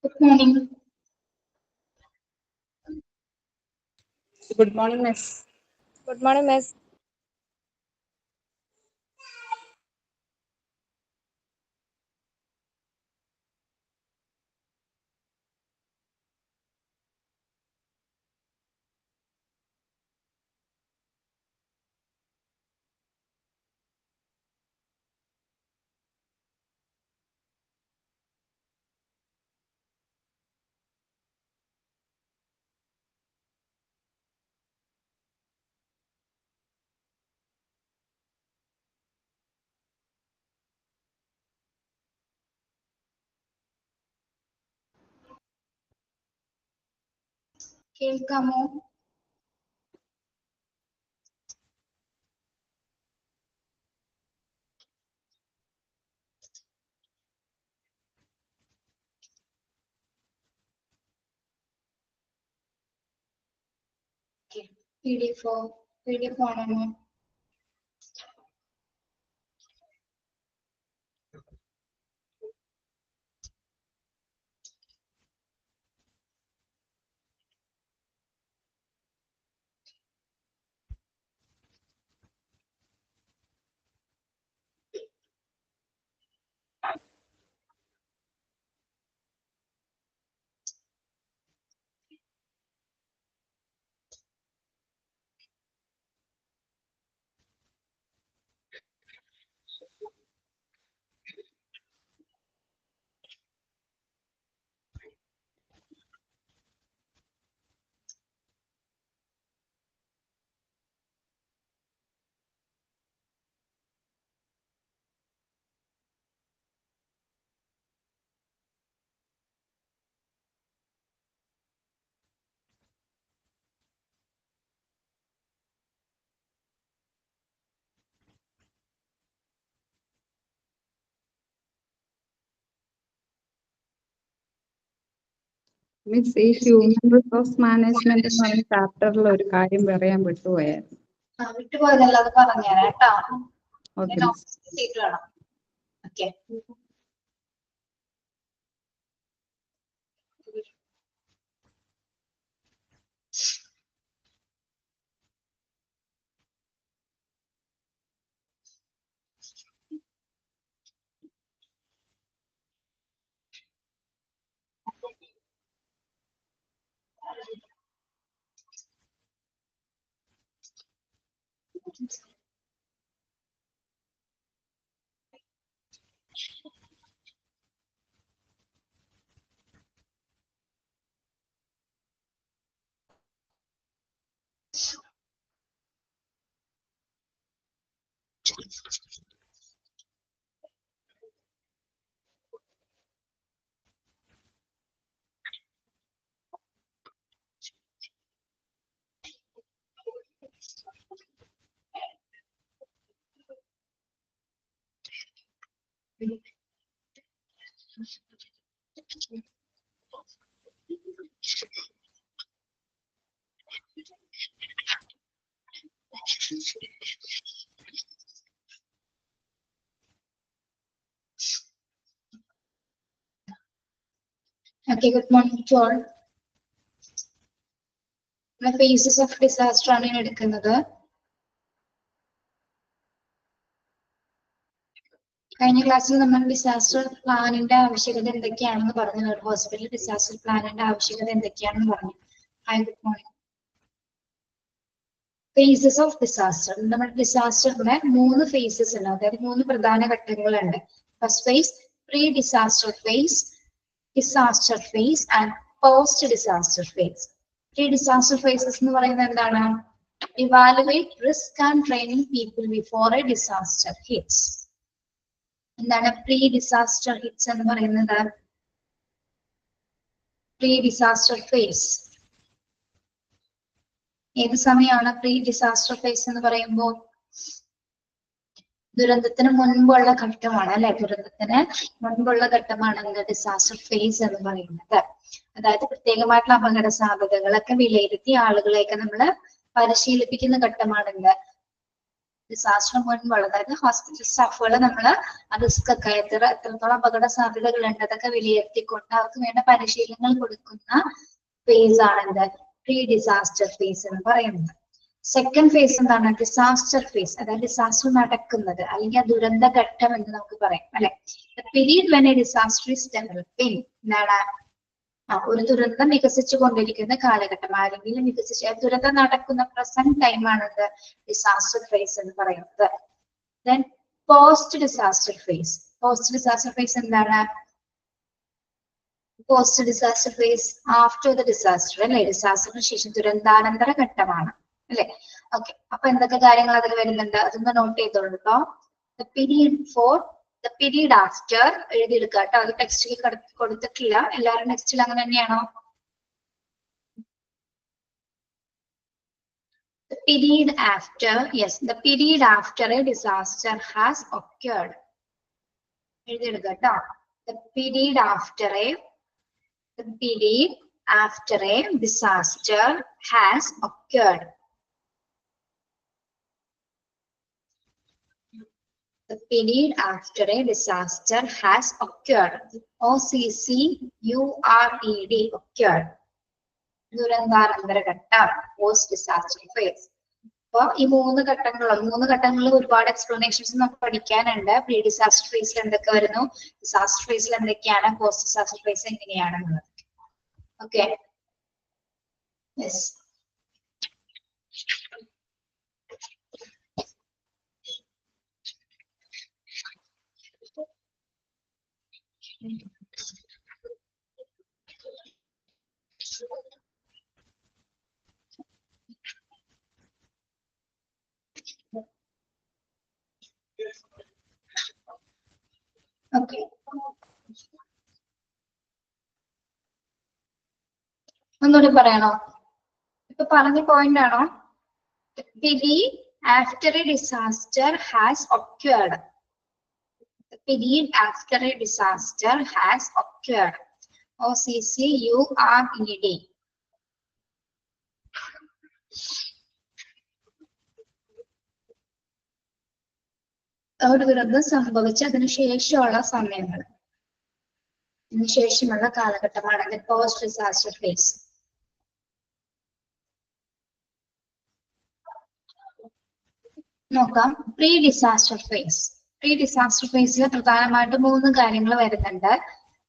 Good morning. Good morning, Miss. Good morning, Miss. കേൾക്കാമോ? PDF ആണോ? Miss, ഈ human resource management എന്ന് പറഞ്ഞ ചാപ്റ്ററിൽ ഒരു കാര്യം പറയാൻ വിട്ടുപോയായിരുന്നു. വിട്ടുപോയതല്ല, അത് പറഞ്ഞുതരാം കേട്ടോ. ഓക്കെ വേണം. Okay. Okay, good morning to all. Phases of disaster ആണ് എടുക്കുന്നത്. കഴിഞ്ഞ ക്ലാസ്സിൽ നമ്മൾ ഡിസാസ്റ്റർ പ്ലാനിന്റെ ആവശ്യകത എന്തൊക്കെയാണെന്ന് പറഞ്ഞു. ഒരു ഹോസ്പിറ്റൽ ഡിസാസ്റ്റർ പ്ലാനിന്റെ ആവശ്യകത എന്തൊക്കെയാണെന്ന് പറഞ്ഞു. Hi, good morning. Phases of disaster. നമ്മുടെ ഡിസാസ്റ്ററിന്റെ 3 ഫേസസ് ഉണ്ട്, അതായത് 3 പ്രധാന ഘട്ടങ്ങളുണ്ട്. First phase pre disaster phase, disaster phase and post disaster phase. Pre disaster phases എന്ന് പറയുന്നത് എന്താണ്? Evaluate risk and training people before a disaster hits. എന്താണ് പ്രീ ഡിസാസ്റ്റർ ഹിറ്റ്സ് എന്ന് പറയുന്നത്? പ്രീ ഡിസാസ്റ്റർ ഫേസ് ഏത് സമയമാണ് പ്രീ ഡിസാസ്റ്റർ ഫേസ് എന്ന് പറയുമ്പോൾ? ദുരന്തത്തിന് മുൻപുള്ള ഘട്ടമാണ് അല്ലെ? ദുരന്തത്തിന് മുൻപുള്ള ഘട്ടമാണ് എന്ത്? ഡിസാസ്റ്റർ ഫേസ് എന്ന് പറയുന്നത്. അതായത് പ്രത്യേകമായിട്ടുള്ള അപകട സാധ്യതകളൊക്കെ വിലയിരുത്തി ആളുകളെയൊക്കെ നമ്മൾ പരിശീലിപ്പിക്കുന്ന ഘട്ടമാണ് എന്ത്? ഡിസാസ്റ്റർ മുൻപുള്ള, അതായത് ഹോസ്പിറ്റൽ സ്റ്റാഫുകൾ നമ്മൾ റിസ്ക് ഒക്കെ എത്രത്തോളം അപകട സാധ്യതകൾ ഉണ്ട് അതൊക്കെ വിലയിരുത്തിക്കൊണ്ട് അവർക്ക് വേണ്ട പരിശീലനങ്ങൾ കൊടുക്കുന്ന ഫേസ് ആണ് എന്ത്, പ്രീ ഡിസാസ്റ്റർ ഫേസ് എന്ന് പറയുന്നത്. സെക്കൻഡ് ഫേസ് എന്താണ്, ഡിസാസ്റ്റർ ഫേസ്, അതായത് ഡിസാസ്റ്റർ നടക്കുന്നത് അല്ലെങ്കിൽ ദുരന്ത ഘട്ടം എന്ന് നമുക്ക് പറയാം അല്ലെ. Period when A disaster is developing, എന്താണ്, ഒരു ദുരന്തം വികസിച്ചു കൊണ്ടിരിക്കുന്ന കാലഘട്ടം, ആരെങ്കിലും ദുരന്തം നടക്കുന്ന പ്രസന്റ് ടൈമാണ് ഡിസാസ്റ്റർ ഫേസ് എന്ന് പറയുന്നത്. Then post disaster phase. Post disaster phase എന്താണ്, post disaster phase after the disaster അല്ലെ, ഡിസാസ്റ്ററിന് ശേഷം ദുരന്താനന്തര ഘട്ടമാണ് അല്ലെ. ഓക്കെ, അപ്പൊ എന്തൊക്കെ കാര്യങ്ങൾ അതിൽ വരുന്നുണ്ട് അതൊന്ന് നോട്ട് ചെയ്തോളൂ കേട്ടോ. ദ പീരീഡ് ആഫ്റ്റർ എഴുതിയെടുക്കുക കേട്ടോ, അത് ടെക്സ്റ്റിൽ കൊടുത്തിട്ടില്ല, എല്ലാവരും ടെക്സ്റ്റിൽ അങ്ങനെ തന്നെയാണോ? The period after, yes, the period after a disaster has occurred. എഴുതിയെടുക്കുക കേട്ടോ. The period after a disaster has occurred. The period after a disaster has occurred. OCCURED, occurred. ദുരന്താനന്തര ഘട്ടം, പോസ്റ്റ് ഡിസാസ്റ്റർ ഫേസ്. അപ്പൊ ഈ മൂന്ന് ഘട്ടങ്ങളിൽ ഒരുപാട് എക്സ്പ്ലനേഷൻസ് നമുക്ക് പഠിക്കാനുണ്ട്. പ്രീ ഡിസാസ്റ്റർ ഫേസിൽ എന്തൊക്കെ വരുന്നു, ഡിസാസ്റ്റർ ഫേസിൽ എന്തൊക്കെയാണ്, പോസ്റ്റ് ഡിസാസ്റ്റർ ഫേസ് എങ്ങനെയാണെന്നുള്ളത്. Okay, yes. ഓക്കെ, ഒന്നുകൂടി പറയണോ? ഇപ്പൊ പറഞ്ഞ പോയിന്റ് ആണോ? Period after a disaster has occurred. The period after a disaster has occurred. OCCURED. ഒരു ദുരന്തം സംഭവിച്ച് അതിനുശേഷമുള്ള സമയങ്ങൾ, അതിനുശേഷമുള്ള കാലഘട്ടമാണ് പോസ്റ്റ് ഡിസാസ്റ്റർ ഫേസ്. നോക്കാം, pre disaster phase. Pre disaster ഫേസിൽ പ്രധാനമായിട്ട് 3 കാര്യങ്ങൾ വരുന്നുണ്ട്.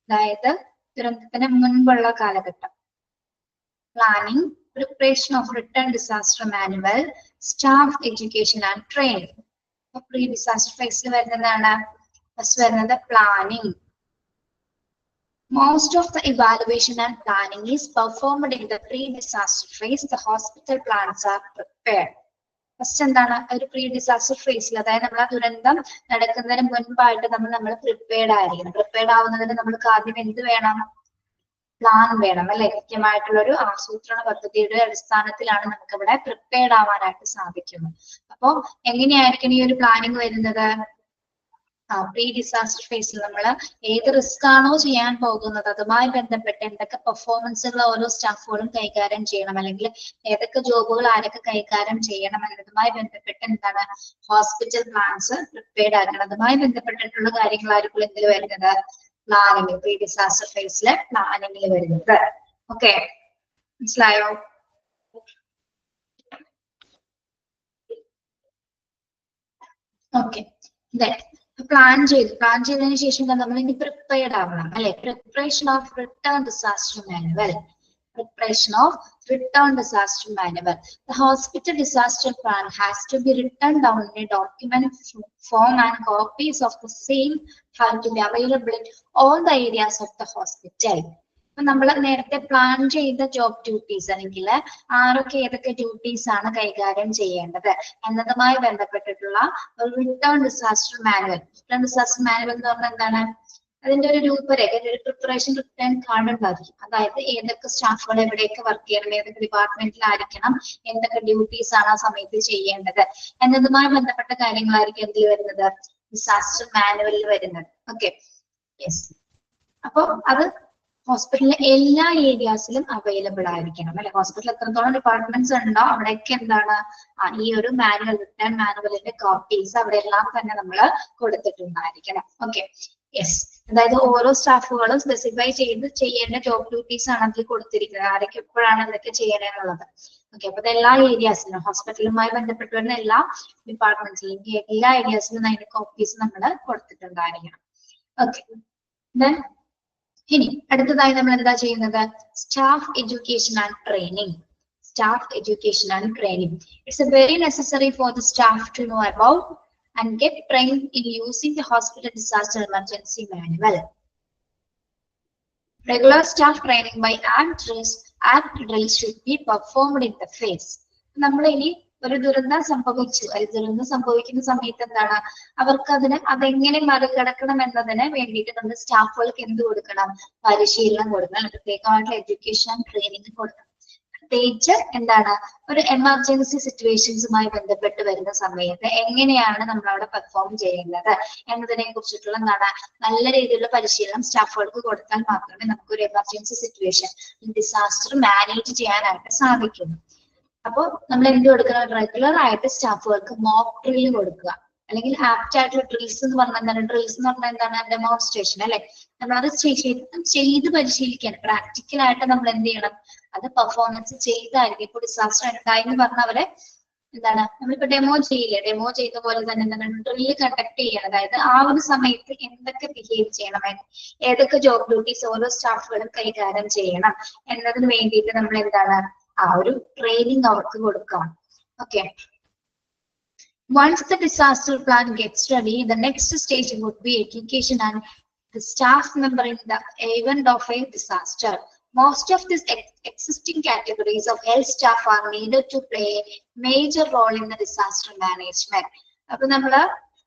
അതായത് ദുരന്തത്തിന് മുൻപുള്ള കാലഘട്ടം, planning, preparation of return disaster manual, staff education and training. Pre disaster ഫേസിൽ വരുന്നതാണ് ഫസ്റ്റ് വരുന്നത് planning. Most of the evaluation and planning is performed in the pre-disaster phase. The hospital plans are prepared. First എന്താണ്, ഒരു pre disaster ഫേസിൽ, അതായത് നമ്മൾ ആ ദുരന്തം നടക്കുന്നതിന് മുൻപായിട്ട് നമ്മൾ പ്രിപ്പയർഡ് ആയിരിക്കണം. പ്രിപ്പയർഡ് ആവുന്നതിന് നമ്മൾക്ക് ആദ്യം എന്ത് വേണം, പ്ലാൻ വേണം അല്ലെ. കൃത്യമായിട്ടുള്ള ഒരു ആസൂത്രണ പദ്ധതിയുടെ അടിസ്ഥാനത്തിലാണ് നമുക്ക് ഇവിടെ പ്രിപ്പയർഡ് ആവാനായിട്ട് സാധിക്കുന്നത്. അപ്പൊ എങ്ങനെയായിരിക്കും ഈ ഒരു പ്ലാനിങ് വരുന്നത്? പ്രീ ഡിസാസ്റ്റർ ഫേസിൽ നമ്മൾ ഏത് റിസ്ക് ആണോ ചെയ്യാൻ പോകുന്നത് അതുമായി ബന്ധപ്പെട്ട് എന്തൊക്കെ പെർഫോമൻസുകൾ ഓരോ സ്റ്റാഫുകളും കൈകാര്യം ചെയ്യണം, അല്ലെങ്കിൽ ഏതൊക്കെ ജോബുകൾ ആരൊക്കെ കൈകാര്യം ചെയ്യണം എന്നതുമായി ബന്ധപ്പെട്ട് എന്താണ് ഹോസ്പിറ്റൽ പ്ലാൻസ് പ്രിപ്പയർഡ് ആക്കണം. അതുമായി ബന്ധപ്പെട്ടിട്ടുള്ള കാര്യങ്ങളായിരിക്കും എന്തിൽ വരുന്നത്, പ്ലാനിങ്, പ്രീ ഡിസാസ്റ്റർ ഫേസിലെ പ്ലാനിങ്ങിൽ വരുന്നത്. ഓക്കെ, മനസ്സിലായോ? ഓക്കെ, പ്ലാൻ ചെയ്തതിനു ശേഷം നമ്മൾ ഇനി പ്രിപ്പയർഡ് ആവണം അല്ലെ. Preparation of return disaster manual. Preparation of return disaster manual. The hospital disaster plan has to be written down in a document form, and copies of the same have to be available in all the areas of the hospital. അപ്പൊ നമ്മൾ നേരത്തെ plan ചെയ്ത job duties അല്ലെങ്കിൽ ആരൊക്കെ ഏതൊക്കെ duties ആണ് കൈകാര്യം ചെയ്യേണ്ടത് എന്നതുമായി ബന്ധപ്പെട്ടിട്ടുള്ള ഒരു return disaster manual. Return disaster manual എന്ന് പറഞ്ഞാൽ എന്താണ്, അതിന്റെ ഒരു രൂപരേഖ, ഒരു പ്രിപ്പറേഷൻ റിട്ടേൺ കാർഡ് ഉണ്ടായിരിക്കും. അതായത് ഏതൊക്കെ സ്റ്റാഫുകൾ എവിടെയൊക്കെ വർക്ക് ചെയ്യണം, ഏതൊക്കെ ഡിപ്പാർട്ട്മെന്റിലായിരിക്കണം, എന്തൊക്കെ ഡ്യൂട്ടീസ് ആണ് ആ സമയത്ത് ചെയ്യേണ്ടത് എന്നതുമായി ബന്ധപ്പെട്ട കാര്യങ്ങളായിരിക്കും എന്തിൽ വരുന്നത്, ഡിസാസ്റ്റർ മാനുവലിൽ വരുന്നത്. Okay, yes. അപ്പൊ അത് ഹോസ്പിറ്റലിലെ എല്ലാ ഏരിയാസിലും അവൈലബിൾ ആയിരിക്കണം അല്ലെ. ഹോസ്പിറ്റലിൽ എത്രത്തോളം ഡിപ്പാർട്ട്മെന്റ്സ് ഉണ്ടോ അവിടെയൊക്കെ എന്താണ് ഈ ഒരു മാനുവൽ റിട്ടേൺ മാനുവലിന്റെ കോപ്പീസ് അവിടെ എല്ലാം തന്നെ നമ്മൾ കൊടുത്തിട്ടുണ്ടായിരിക്കണം. Okay, yes. അതായത് ഓരോ സ്റ്റാഫുകളും സ്പെസിഫൈ ചെയ്ത് ചെയ്യേണ്ട ജോബ് ഡ്യൂട്ടീസ് ആണ് അതിൽ കൊടുത്തിരിക്കുന്നത്, ആരൊക്കെ എപ്പോഴാണ് എന്തൊക്കെ ചെയ്യണമെന്നുള്ളത്. ഓക്കെ, അപ്പൊ എല്ലാ ഏരിയാസിലും ഹോസ്പിറ്റലുമായി ബന്ധപ്പെട്ട് വരുന്ന എല്ലാ ഡിപ്പാർട്ട്മെന്റ്സിലും എല്ലാ ഏരിയാസിലും അതിന്റെ കോപ്പീസ് നമ്മൾ കൊടുത്തിട്ടുണ്ടായിരിക്കണം. ഓക്കെ, ദെൻ ഇനി അടുത്തതായി നമ്മൾ എന്താ ചെയ്യുന്നത്? Staff education and training. Staff education and training. It's a very necessary for the staff to know about and get trained in using the hospital disaster emergency manual. Regular staff training by act drills should be performed in the phase. നമ്മൾ ഇനി ഒരു ദുരന്തം സംഭവിച്ചു, ദുരന്തം സംഭവിക്കുന്ന സമയത്ത് എന്താണ് അവർക്ക് അതെങ്ങനെ മറികടക്കണം എന്നതിന് വേണ്ടിയിട്ട് നമ്മൾ സ്റ്റാഫുകൾക്ക് എന്ത് കൊടുക്കണം? പരിശീലനം കൊടുക്കണം, പ്രത്യേകമായിട്ടുള്ള എഡ്യൂക്കേഷൻ ട്രെയിനിങ് കൊടുക്കണം. പ്രത്യേകിച്ച് എന്താണ് ഒരു എമർജൻസി സിറ്റുവേഷൻസുമായി ബന്ധപ്പെട്ട് വരുന്ന സമയത്ത് എങ്ങനെയാണ് നമ്മൾ അവിടെ പെർഫോം ചെയ്യുന്നത് എന്നതിനെ കുറിച്ചിട്ടുള്ള എന്താണ് നല്ല രീതിയിലുള്ള പരിശീലനം സ്റ്റാഫുകൾക്ക് കൊടുത്താൽ മാത്രമേ നമുക്ക് ഒരു എമർജൻസി സിറ്റുവേഷൻ ഡിസാസ്റ്റർ മാനേജ് ചെയ്യാനായിട്ട് സാധിക്കുള്ളൂ. അപ്പോൾ നമ്മൾ എന്ത് കൊടുക്കണം? റെഗുലർ ആയിട്ട് സ്റ്റാഫുകൾക്ക് മോക്ക് ഡ്രിൽ കൊടുക്കുക, അല്ലെങ്കിൽ ആപ്റ്റ് ആയിട്ടുള്ള ഡ്രിൽസ് എന്ന് പറഞ്ഞാൽ എന്താണ്? ഡ്രിൽസ് എന്ന് പറഞ്ഞാൽ എന്താണ്? ഡെമോൺസ്ട്രേഷൻ അല്ലെ. നമ്മളത് ചെയ്ത് പരിശീലിക്കാൻ പ്രാക്ടിക്കൽ ആയിട്ട് നമ്മൾ എന്ത് ചെയ്യണം? അത് പെർഫോമൻസ് ചെയ്തായിരിക്കും. ഇപ്പൊ ഡിസാസ്റ്റർ ഉണ്ടായി എന്ന് പറഞ്ഞവരെ എന്താണ് നമ്മളിപ്പോ ഡെമോ ചെയ്യില്ലേ, ഡെമോ ചെയ്ത പോലെ തന്നെ എന്താണ് ഡ്രില്ല് കണ്ടക്ട് ചെയ്യണം. അതായത് ആ ഒരു സമയത്ത് എന്തൊക്കെ ബിഹേവ് ചെയ്യണം, ഏതൊക്കെ ജോബ് ഡ്യൂട്ടീസ് ഓരോ സ്റ്റാഫുകളും കൈകാര്യം ചെയ്യണം എന്നതിന് വേണ്ടിയിട്ട് നമ്മൾ എന്താണ് ആ ഒരു ട്രെയിനിങ് അവർക്ക് കൊടുക്കണം. Okay, once the disaster plan gets ready, the next stage would be education and the staff member in the event of a disaster. Most of these existing categories of health staff are needed to play a major role in the disaster management. അപ്പൊ നമ്മള്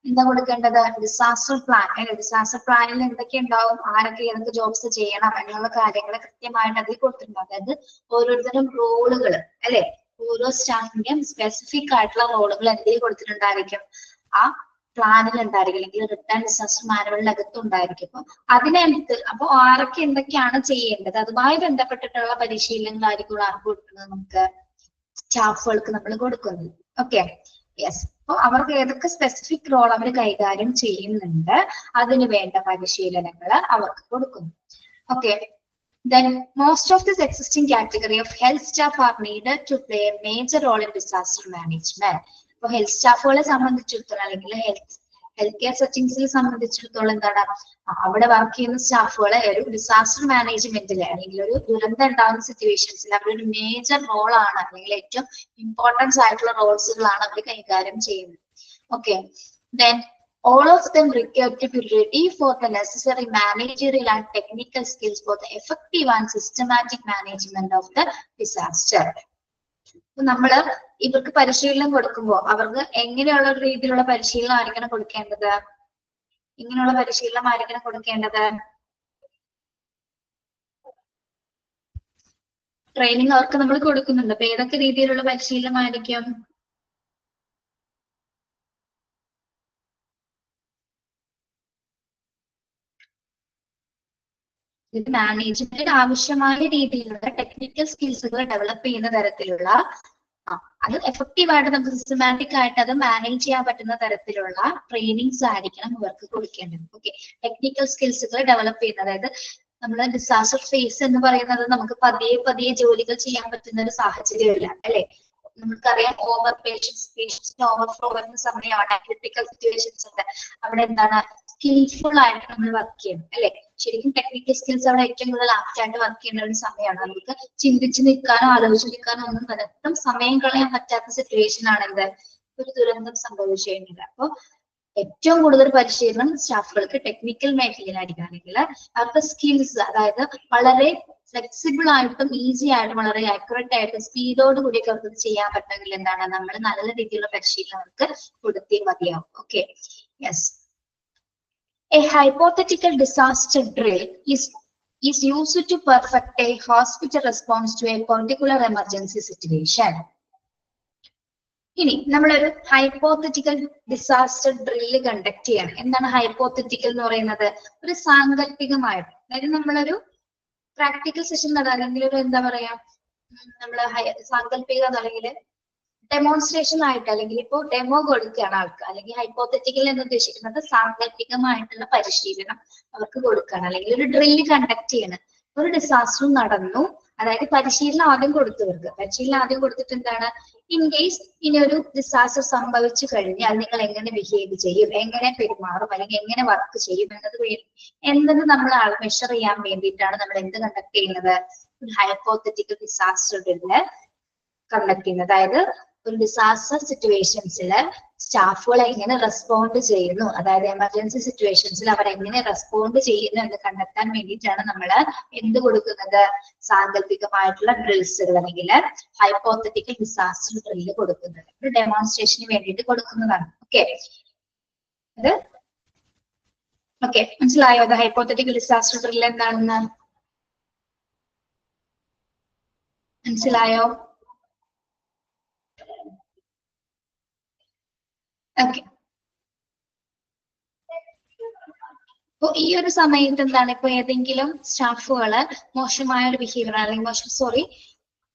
എന്താ കൊടുക്കേണ്ടത്? Disaster plan. Disaster പ്ലാനിൽ എന്തൊക്കെ ഉണ്ടാവും, ആരൊക്കെ ഏതൊക്കെ jobs ചെയ്യണം എന്നുള്ള കാര്യങ്ങൾ കൃത്യമായിട്ട് അതിൽ കൊടുത്തിട്ടുണ്ട്. അതായത് ഓരോരുത്തരും റോളുകൾ അല്ലെ, ഓരോ സ്റ്റാഫിന്റെയും സ്പെസിഫിക് ആയിട്ടുള്ള റോളുകൾ എന്തിൽ കൊടുത്തിട്ടുണ്ടായിരിക്കും? ആ പ്ലാനിൽ ഉണ്ടായിരിക്കും, അല്ലെങ്കിൽ റിട്ടേൺ ഡിസാസ്റ്റർ മാനുവലിനകത്ത് ഉണ്ടായിരിക്കും. അപ്പൊ അതിനകത്ത് അപ്പൊ ആരൊക്കെ എന്തൊക്കെയാണ് ചെയ്യേണ്ടത് അതുമായി ബന്ധപ്പെട്ടിട്ടുള്ള പരിശീലനങ്ങളായിരിക്കും ആർക്ക് കൊടുക്കുന്നത്? നമുക്ക് സ്റ്റാഫുകൾക്ക് നമ്മൾ കൊടുക്കുന്നത്. Okay, yes. അപ്പൊ അവർക്ക് ഏതൊക്കെ സ്പെസിഫിക് റോൾ അവർ കൈകാര്യം ചെയ്യുന്നുണ്ട് അതിന് വേണ്ട പരിശീലനങ്ങൾ അവർക്ക് കൊടുക്കുന്നു. Okay, then most of this existing category of health staff are needed to play a major role in disaster management. അപ്പൊ ഹെൽത്ത് സ്റ്റാഫുകളെ സംബന്ധിച്ചിടത്തോളം അല്ലെങ്കിൽ ഹെൽത്ത് കെയർ സെറ്റിംഗ്സിൽ സംബന്ധിച്ചിടത്തോളം എന്താണ് അവിടെ വർക്ക് ചെയ്യുന്ന സ്റ്റാഫുകളെ ഒരു ഡിസാസ്റ്റർ മാനേജ്മെന്റിൽ അല്ലെങ്കിൽ ഒരു ദുരന്തം ഉണ്ടാകുന്ന സിറ്റുവേഷൻസിൽ അവരൊരു മേജർ റോളാണ്, അല്ലെങ്കിൽ ഏറ്റവും ഇമ്പോർട്ടൻസ് ആയിട്ടുള്ള റോൾസുകളാണ് അവർ കൈകാര്യം ചെയ്യുന്നത്. Okay, then all of them required to be ready for the necessary managerial and technical skills for the effective and systematic management of the disaster. നമ്മള് ഇവർക്ക് പരിശീലനം കൊടുക്കുമ്പോൾ അവർക്ക് എങ്ങനെയുള്ള രീതിയിലുള്ള പരിശീലനം ആയിരിക്കണം കൊടുക്കേണ്ടത്? ഇങ്ങനെയുള്ള പരിശീലനം ആയിരിക്കണം കൊടുക്കേണ്ടത്? ട്രെയിനിങ് അവർക്ക് നമ്മൾ കൊടുക്കുന്നുണ്ട്. അപ്പൊ ഏതൊക്കെ രീതിയിലുള്ള പരിശീലനമായിരിക്കും? ഇത് മാനേജ്മെന്റിന് ആവശ്യമായ രീതിയിലുള്ള ടെക്നിക്കൽ സ്കിൽസുകൾ ഡെവലപ്പ് ചെയ്യുന്ന തരത്തിലുള്ള അത് എഫക്റ്റീവ് ആയിട്ട് നമുക്ക് സിസ്റ്റമാറ്റിക് ആയിട്ട് അത് മാനേജ് ചെയ്യാൻ പറ്റുന്ന തരത്തിലുള്ള ട്രെയിനിങ്സ് ആയിരിക്കണം ഇവർക്ക് കൊടുക്കേണ്ടത്. ഓക്കെ, ടെക്നിക്കൽ സ്കിൽസുകൾ ഡെവലപ്പ് ചെയ്യുന്നത്, അതായത് നമ്മള് ഡിസാസ്റ്റർ ഫേസ് എന്ന് പറയുന്നത് നമുക്ക് പതിയെ ജോലികൾ ചെയ്യാൻ പറ്റുന്ന ഒരു സാഹചര്യമല്ല അല്ലെ. നമുക്കറിയാം ഓവർ പേഷ്യൻസിന് ഓവർഫ്ലോ വരുന്ന സമയമാണ്, ക്രിട്ടിക്കൽ സിറ്റുവേഷൻസ് ഉണ്ട്. അവിടെ എന്താണ് സ്കിൽഫുൾ ആയിട്ട് നമ്മൾ വർക്ക് ചെയ്യണം അല്ലെ. ശരിക്കും ടെക്നിക്കൽ സ്കിൽസ് അവിടെ ഏറ്റവും കൂടുതൽ ആപ്റ്റ് ആയിട്ട് വർക്ക് ചെയ്യേണ്ട ഒരു സമയമാണ്. നമുക്ക് ചിന്തിച്ച് നിൽക്കാനോ ആലോചിച്ച് നിൽക്കാനോ ഒന്നും പലർക്കും സമയം കളയാൻ പറ്റാത്ത സിറ്റുവേഷൻ ആണ് എന്ത് ഒരു ദുരന്തം സംഭവിച്ചു കഴിഞ്ഞത്. അപ്പൊ ഏറ്റവും കൂടുതൽ പരിശീലനം സ്റ്റാഫുകൾക്ക് ടെക്നിക്കൽ മേഖലയിലായിരിക്കും, അല്ലെങ്കിൽ അവരുടെ സ്കിൽസ് അതായത് വളരെ ഫ്ലെക്സിബിൾ ആയിട്ടും ഈസി ആയിട്ടും വളരെ ആക്യുറേറ്റ് ആയിട്ടും സ്പീഡോട് കൂടിയൊക്കെ അവർക്ക് ചെയ്യാൻ പറ്റുമെങ്കിൽ എന്താണ് നമ്മൾ നല്ല രീതിയിലുള്ള പരിശീലനം അവർക്ക് കൊടുത്തേ മതിയാവും. Okay, yes. A hypothetical disaster drill is used to perfect a hospital response to a particular emergency situation. ഇനി നമ്മളൊരു ഹൈപ്പോത്തറ്റിക്കൽ ഡിസാസ്റ്റർ ഡ്രില്ല് കണ്ടക്ട് ചെയ്യണം. എന്താണ് ഹൈപ്പോത്തറ്റിക്കൽ എന്ന് പറയുന്നത്? ഒരു സാങ്കല്പികമായിട്ട്, അതായത് നമ്മളൊരു പ്രാക്ടിക്കൽ സെഷൻ അല്ലെങ്കിൽ ഒരു എന്താ പറയാ, നമ്മള് സാങ്കല്പിക അല്ലെങ്കിൽ ഡെമോൺസ്ട്രേഷൻ ആയിട്ട്, അല്ലെങ്കിൽ ഇപ്പോ ഡെമോ കൊടുക്കുകയാണ് ആൾക്ക്, അല്ലെങ്കിൽ ഹൈപ്പോത്തറ്റിക്കൽ എന്ന് ഉദ്ദേശിക്കുന്നത് സാങ്കല്പികമായിട്ടുള്ള പരിശീലനം അവർക്ക് കൊടുക്കുകയാണ്, അല്ലെങ്കിൽ ഒരു ഡ്രില്ല് കണ്ടക്ട് ചെയ്യണം. ഒരു ഡിസാസ്റ്റർ നടന്നു, അതായത് പരിശീലനം ആദ്യം കൊടുത്തവർക്ക്, പരിശീലനം ആദ്യം കൊടുത്തിട്ട് എന്താണ്, ഇൻ കേസ് ഇനി ഒരു ഡിസാസ്റ്റർ സംഭവിച്ചു കഴിഞ്ഞാൽ നിങ്ങൾ എങ്ങനെ ബിഹേവ് ചെയ്യും, എങ്ങനെ പെരുമാറും, അല്ലെങ്കിൽ എങ്ങനെ വർക്ക് ചെയ്യും എന്തെന്ന് നമ്മൾ മെഷർ ചെയ്യാൻ വേണ്ടിയിട്ടാണ് നമ്മൾ എന്ത് കണ്ടക്ട് ചെയ്യുന്നത്, ഒരു ഹൈപ്പോത്തറ്റിക്കൽ ഡിസാസ്റ്റർ ഡ്രില്ല് കണ്ടക്ട് ചെയ്യുന്നത്. അതായത് ഒരു ഡിസാസ്റ്റർ സിറ്റുവേഷൻസിൽ സ്റ്റാഫുകൾ എങ്ങനെ റെസ്പോണ്ട് ചെയ്യുന്നു, അതായത് എമർജൻസി സിറ്റുവേഷൻസിൽ അവർ എങ്ങനെ റെസ്പോണ്ട് ചെയ്യുന്നു എന്ന് കണ്ടെത്താൻ വേണ്ടിയിട്ടാണ് നമ്മൾ എന്ത് കൊടുക്കുന്നത്, സാങ്കല്പികമായിട്ടുള്ള ഡ്രിൽസുകൾ അല്ലെങ്കിൽ ഹൈപ്പോത്തറ്റിക്കൽ ഡിസാസ്റ്റർ ഡ്രില്ല് കൊടുക്കുന്നത്, ഒരു ഡെമോൺസ്ട്രേഷന് വേണ്ടിയിട്ട് കൊടുക്കുന്നതാണ്. ഓക്കെ, മനസ്സിലായോ ഹൈപ്പോത്തറ്റിക്കൽ ഡിസാസ്റ്റർ ഡ്രില്ല് എന്താണെന്ന്? മനസ്സിലായോ? ഓക്കെ, അപ്പൊ ഈ ഒരു സമയത്ത് എന്താണ്, ഇപ്പൊ ഏതെങ്കിലും സ്റ്റാഫുകള് മോശമായ ഒരു ബിഹേവിയർ അല്ലെങ്കിൽ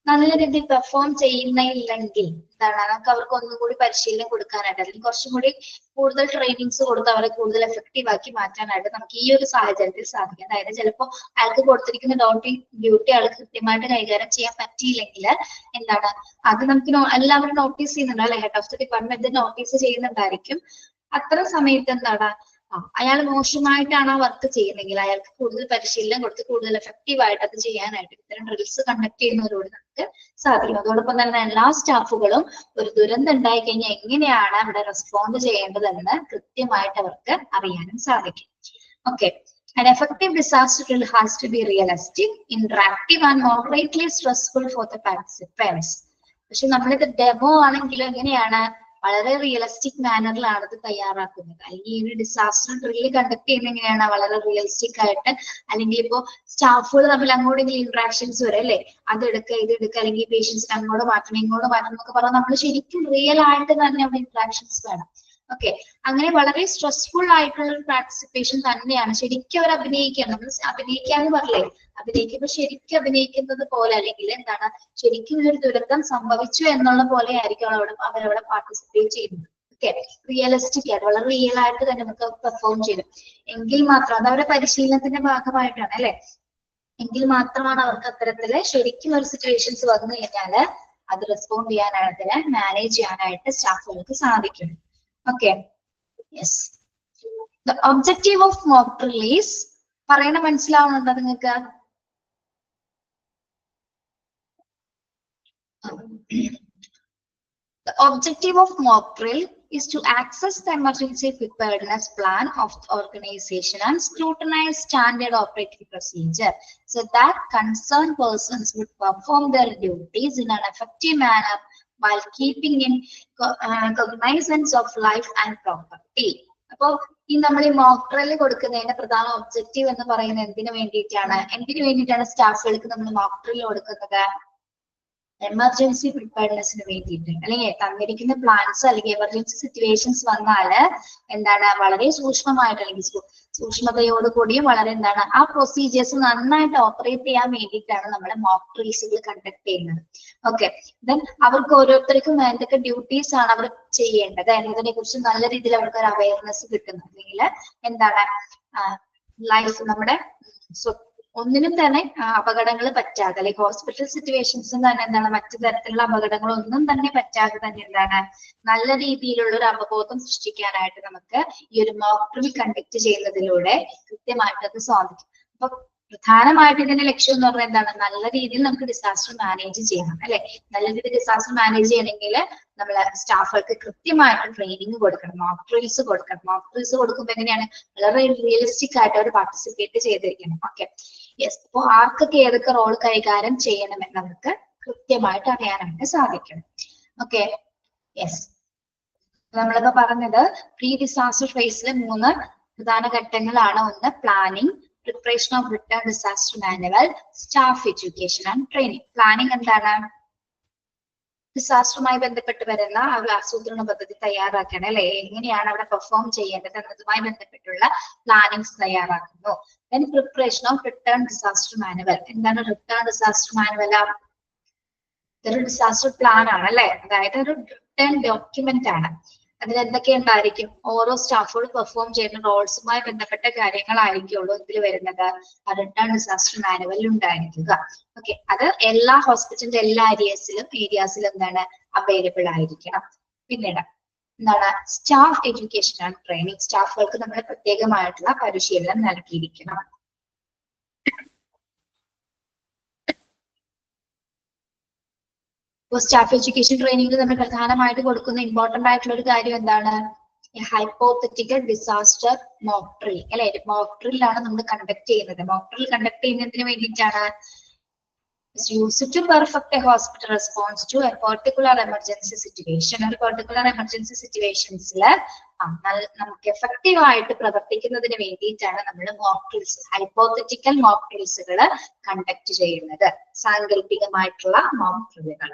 നല്ല രീതിയിൽ പെർഫോം ചെയ്യുന്നില്ലെങ്കിൽ എന്താണ്, നമുക്ക് അവർക്ക് ഒന്നും കൂടി പരിശീലനം കൊടുക്കാനായിട്ട്, അല്ലെങ്കിൽ കുറച്ചും കൂടി കൂടുതൽ ട്രെയിനിങ്സ് കൊടുത്ത് അവരെ കൂടുതൽ എഫക്റ്റീവ് ആക്കി മാറ്റാനായിട്ട് നമുക്ക് ഈ ഒരു സാഹചര്യത്തിൽ സാധിക്കും. അതായത് ചിലപ്പോൾ അയാൾക്ക് കൊടുത്തിരിക്കുന്ന ഡ്യൂട്ടി ആൾക്ക് കൃത്യമായിട്ട് കൈകാര്യം ചെയ്യാൻ പറ്റിയില്ലെങ്കിൽ എന്താണ്, അത് നമുക്ക് എല്ലാവരും നോട്ടീസ് ചെയ്യുന്നുണ്ട് അല്ലെ, head of the department notice ചെയ്യുന്നുണ്ടായിരിക്കും. അത്ര സമയത്ത് എന്താണ്, അയാൾ മോശമായിട്ടാണ് ആ വർക്ക് ചെയ്യുന്നതെങ്കിൽ അയാൾക്ക് കൂടുതൽ പരിശീലനം കൊടുത്ത് കൂടുതൽ എഫക്റ്റീവ് ആയിട്ട് അത് ചെയ്യാനായിട്ട് ഇത്തരം ഡ്രിൽസ് കണ്ടക്ട് ചെയ്യുന്നതിലൂടെ നമുക്ക് സാധിക്കും. അതോടൊപ്പം തന്നെ എല്ലാ സ്റ്റാഫുകളും ഒരു ദുരന്തം ഉണ്ടായി കഴിഞ്ഞാൽ എങ്ങനെയാണ് അവിടെ റെസ്പോണ്ട് ചെയ്യേണ്ടതെന്ന് കൃത്യമായിട്ട് അവർക്ക് അറിയാനും സാധിക്കും. Okay, an effective disaster drill has to be realistic, interactive and moderately stressful for the participants. പക്ഷെ നമ്മളിത് ഡെമോ ആണെങ്കിലും എങ്ങനെയാണ്, വളരെ റിയലിസ്റ്റിക് മാനറിലാണ് ഇത് തയ്യാറാക്കുന്നത്. അല്ലെങ്കിൽ ഈ ഒരു ഡിസാസ്റ്റർ ഡ്രില്ല് കണ്ടക്ട് ചെയ്യുന്നത് എങ്ങനെയാണ്, വളരെ റിയലിസ്റ്റിക് ആയിട്ട്, അല്ലെങ്കിൽ ഇപ്പോ സ്റ്റാഫുകൾ തമ്മിൽ അങ്ങോട്ടെങ്കിലും ഇന്ററാക്ഷൻസ് വരെ അല്ലെ, അതെടുക്കുക ഇതെടുക്കുക, അല്ലെങ്കിൽ പേഷ്യൻസിന് അങ്ങോട്ട് മാറ്റണം ഇങ്ങോട്ട് മാറ്റണം എന്നൊക്കെ പറഞ്ഞാൽ നമ്മൾ ശരിക്കും റിയൽ ആയിട്ട് തന്നെ അവിടെ ഇന്ററാക്ഷൻസ് വേണം. ഓക്കെ, അങ്ങനെ വളരെ സ്ട്രെസ്ഫുൾ ആയിട്ടുള്ള ഒരു പാർട്ടിസിപ്പേഷൻ തന്നെയാണ്. ശരിക്കും അവർ അഭിനയിക്കുകയാണ്, നമ്മൾ അഭിനയിക്കാന്ന് പറയേ, അഭിനയിക്കുമ്പോൾ ശരിക്കും അഭിനയിക്കുന്നത് പോലെ, അല്ലെങ്കിൽ എന്താണ്, ശരിക്കും ഒരു ദുരന്തം സംഭവിച്ചു എന്നുള്ള പോലെ ആയിരിക്കും അവരവിടെ പാർട്ടിസിപ്പേറ്റ് ചെയ്യുന്നത്. ഓക്കെ, റിയലിസ്റ്റിക് ആയിട്ട് വളരെ റിയൽ ആയിട്ട് തന്നെ നമുക്ക് പെർഫോം ചെയ്യും. എങ്കിൽ മാത്രം അത് അവരുടെ പരിശീലനത്തിന്റെ ഭാഗമായിട്ടാണ് അല്ലെ, എങ്കിൽ മാത്രമാണ് അവർക്ക് അത്തരത്തില് ശരിക്കും ഒരു സിറ്റുവേഷൻസ് വന്നു കഴിഞ്ഞാല് അത് റെസ്പോണ്ട് ചെയ്യാനായിട്ട് മാനേജ് ചെയ്യാനായിട്ട് സ്റ്റാഫുകൾക്ക് സാധിക്കും. Okay, yes. The objective of mock drill is, പറയണ മനസ്സിലാവുന്നുണ്ടോ നിങ്ങൾക്ക്? The objective of mock drill is to access the emergency preparedness plan of the organization and scrutinize standard operating procedure so that concerned persons would perform their duties in an effective manner while keeping in cognizance of life and property. അപ്പോ ഈ നമ്മൾ ഈ mock drill കൊടുക്കുന്നതിന്റെ പ്രധാന objective എന്ന് പറയുന്നത് എന്തിനു വേണ്ടിയിട്ടാണ് സ്റ്റാഫുകൾക്ക് നമ്മൾ മോക്ക് ഡ്രിൽ കൊടുക്കുന്നത്? എമർജൻസി പ്രിപ്പയർനെസ്സിന് വേണ്ടിയിട്ട്, അല്ലെങ്കിൽ തന്നിരിക്കുന്ന പ്ലാൻസ് അല്ലെങ്കിൽ എമർജൻസി സിറ്റുവേഷൻസ് വന്നാല് എന്താണ്, വളരെ സൂക്ഷ്മമായിട്ട് അല്ലെങ്കിൽ സൂക്ഷ്മതയോട് കൂടിയും വളരെ എന്താണ് ആ പ്രൊസീജിയേഴ്സ് നന്നായിട്ട് ഓപ്പറേറ്റ് ചെയ്യാൻ വേണ്ടിയിട്ടാണ് നമ്മൾ മോക്ക് ഡ്രിൽസുകൾ കണ്ടക്ട് ചെയ്യുന്നത്. ഓക്കെ, ദെൻ അവർക്ക് ഓരോരുത്തർക്കും എന്തൊക്കെ ഡ്യൂട്ടീസ് ആണ് അവർ ചെയ്യേണ്ടത് എന്നതിനെ കുറിച്ച് നല്ല രീതിയിൽ അവർക്ക് ഒരു അവയർനെസ് കിട്ടുന്നു. അല്ലെങ്കിൽ എന്താണ് ലൈഫ് നമ്മുടെ ഒന്നിനും തന്നെ അപകടങ്ങൾ പറ്റാതെ, അല്ലെങ്കിൽ ഹോസ്പിറ്റൽ സിറ്റുവേഷൻസും തന്നെ എന്താണ് മറ്റു തരത്തിലുള്ള അപകടങ്ങളൊന്നും തന്നെ പറ്റാതെ തന്നെ എന്താണ് നല്ല രീതിയിലുള്ള ഒരു അവബോധം സൃഷ്ടിക്കാനായിട്ട് നമുക്ക് ഈ ഒരു മോക്ക് ഡ്രിൽ കണ്ടക്ട് ചെയ്യുന്നതിലൂടെ കൃത്യമായിട്ട് അത് സാധിക്കും. അപ്പൊ പ്രധാനമായിട്ട് ഇതിന്റെ ലക്ഷ്യം എന്ന് പറഞ്ഞാൽ എന്താണ്, നല്ല രീതിയിൽ നമുക്ക് ഡിസാസ്റ്റർ മാനേജ് ചെയ്യണം അല്ലെ. നല്ല രീതിയിൽ ഡിസാസ്റ്റർ മാനേജ് ചെയ്യണമെങ്കിൽ നമ്മളെ സ്റ്റാഫുകൾക്ക് കൃത്യമായിട്ട് ട്രെയിനിങ് കൊടുക്കണം, മോക്ക് ഡ്രിൽസ് കൊടുക്കണം. മോക്ക് ഡ്രിൽസ് കൊടുക്കുമ്പോൾ എങ്ങനെയാണ്, വളരെ റിയലിസ്റ്റിക് ആയിട്ട് അവർ പാർട്ടിസിപ്പേറ്റ് ചെയ്തിരിക്കണം. Okay, yes. അപ്പൊ ആർക്കൊക്കെ ഏതൊക്കെ റോൾ കൈകാര്യം ചെയ്യണമെന്ന് അവർക്ക് കൃത്യമായിട്ട് അറിയാനായിട്ട് സാധിക്കണം. Okay, yes. നമ്മളിപ്പോ പറഞ്ഞത് പ്രീ ഡിസാസ്റ്റർ ഫേസിലെ 3 പ്രധാന ഘട്ടങ്ങളാണ്. ഒന്ന് planning, preparation of written disaster manual, staff education and training. Planning എന്താണ്? ഡിസാസ്റ്ററുമായി ബന്ധപ്പെട്ട് വരുന്ന ഒരു ആസൂത്രണ പദ്ധതി തയ്യാറാക്കണം അല്ലെ, എങ്ങനെയാണ് അവിടെ പെർഫോം ചെയ്യേണ്ടത് എന്നതുമായി ബന്ധപ്പെട്ടുള്ള പ്ലാനിങ്സ് തയ്യാറാക്കുന്നു. Then preparation of return disaster manual. എന്താണ് റിട്ടേൺ ഡിസാസ്റ്റർ മാനുവൽ? ഇതൊരു ഡിസാസ്റ്റർ പ്ലാൻ ആണ് അല്ലെ, അതായത് ഒരു റിട്ടേൺ ഡോക്യുമെന്റ് ആണ്. അതിൽ എന്തൊക്കെ ഉണ്ടായിരിക്കും? ഓരോ സ്റ്റാഫോട് പെർഫോം ചെയ്യുന്ന റോൾസുമായി ബന്ധപ്പെട്ട കാര്യങ്ങളായിരിക്കുള്ളൂ ഇതിൽ വരുന്നത് റിട്ടേൺ ഡിസാസ്റ്റർ മാനുവലിൽ ഉണ്ടായിരിക്കുക. ഓക്കെ, അത് എല്ലാ ഹോസ്പിറ്റലിന്റെ എല്ലാ ഏരിയാസിലും എന്താണ് അവൈലബിൾ ആയിരിക്കണം. പിന്നീട് എന്താണ് സ്റ്റാഫ് എഡ്യൂക്കേഷൻ ആൻഡ് ട്രെയിനിങ്. സ്റ്റാഫുകൾക്ക് നമ്മൾ പ്രത്യേകമായിട്ടുള്ള പരിശീലനം നൽകിയിരിക്കണം. സ്റ്റാഫ് എഡ്യൂക്കേഷൻ ട്രെയിനിങ്ങിൽ നമ്മൾ പ്രധാനമായിട്ട് കൊടുക്കുന്ന ഇമ്പോർട്ടന്റ് ആയിട്ടുള്ള ഒരു കാര്യം എന്താണ്? ഹൈപ്പോത്തറ്റിക്കൽ ഡിസാസ്റ്റർ മോക്ക് ഡ്രിൽ അല്ലെ. മോക്ക് ഡ്രില്ലാണ് നമ്മൾ കണ്ടക്ട് ചെയ്യുന്നത്. മോക്ക് ഡ്രിൽ കണ്ടക്ട് ചെയ്യുന്നതിന് വേണ്ടിയിട്ടാണ് used to perfect a hospital response to a particular emergency situation. ഒരു particular emergency situationsൽ നമുക്ക് എഫക്റ്റീവ് ആയിട്ട് പ്രവർത്തിക്കുന്നതിന് വേണ്ടിയിട്ടാണ് നമ്മൾ മോക്ക് ഡ്രിൽസ്, ഹൈപ്പോത്തറ്റിക്കൽ മോക്ക് ഡ്രിൽസുകൾ കണ്ടക്ട് ചെയ്യുന്നത്, സാങ്കല്പികമായിട്ടുള്ള മോക്ക് ഡ്രില്ലുകൾ.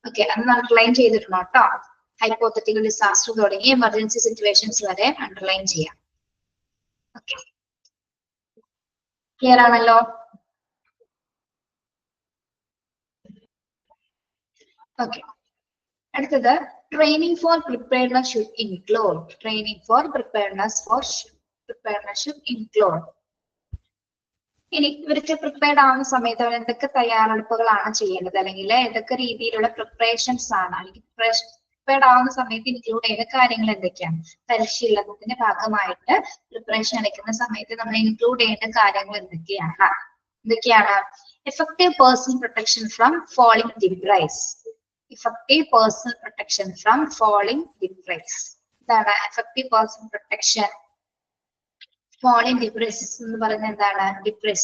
ഓക്കെ, അത് അണ്ടർലൈൻ ചെയ്തിട്ടുണ്ട് കേട്ടോ. ഹൈപ്പോത്തറ്റിക്കൽ ഡിസാസ്റ്റർ തുടങ്ങി എമർജൻസി സിറ്റുവേഷൻസ് വരെ അണ്ടർലൈൻ ചെയ്യാം. ഓക്കെ, ക്ലിയർ ആണല്ലോ? ഓക്കെ, അടുത്തത് training for preparedness should include. Training for preparedness should include. ഇനി ഇവർക്ക് പ്രിപ്പയർഡ് ആവുന്ന സമയത്ത് അവർ എന്തൊക്കെ തയ്യാറെടുപ്പുകളാണ് ചെയ്യേണ്ടത്, അല്ലെങ്കിൽ ഏതൊക്കെ രീതിയിലുള്ള പ്രിപ്പറേഷൻസ് ആണ്, അല്ലെങ്കിൽ പ്രിപ്പയർഡ് ആവുന്ന സമയത്ത് ഇൻക്ലൂഡ് ചെയ്ത കാര്യങ്ങൾ എന്തൊക്കെയാണ്? പരിശീലനത്തിന്റെ ഭാഗമായിട്ട് പ്രിപ്പറേഷൻ എടുക്കുന്ന സമയത്ത് നമ്മൾ ഇൻക്ലൂഡ് ചെയ്യേണ്ട കാര്യങ്ങൾ എന്തൊക്കെയാണ്? Effective personal protection from falling debris. effective personal protection from falling debris. എന്താണ് effective personal protection? falling debris എന്ന് പറയുന്നത് എന്താണ്? debris.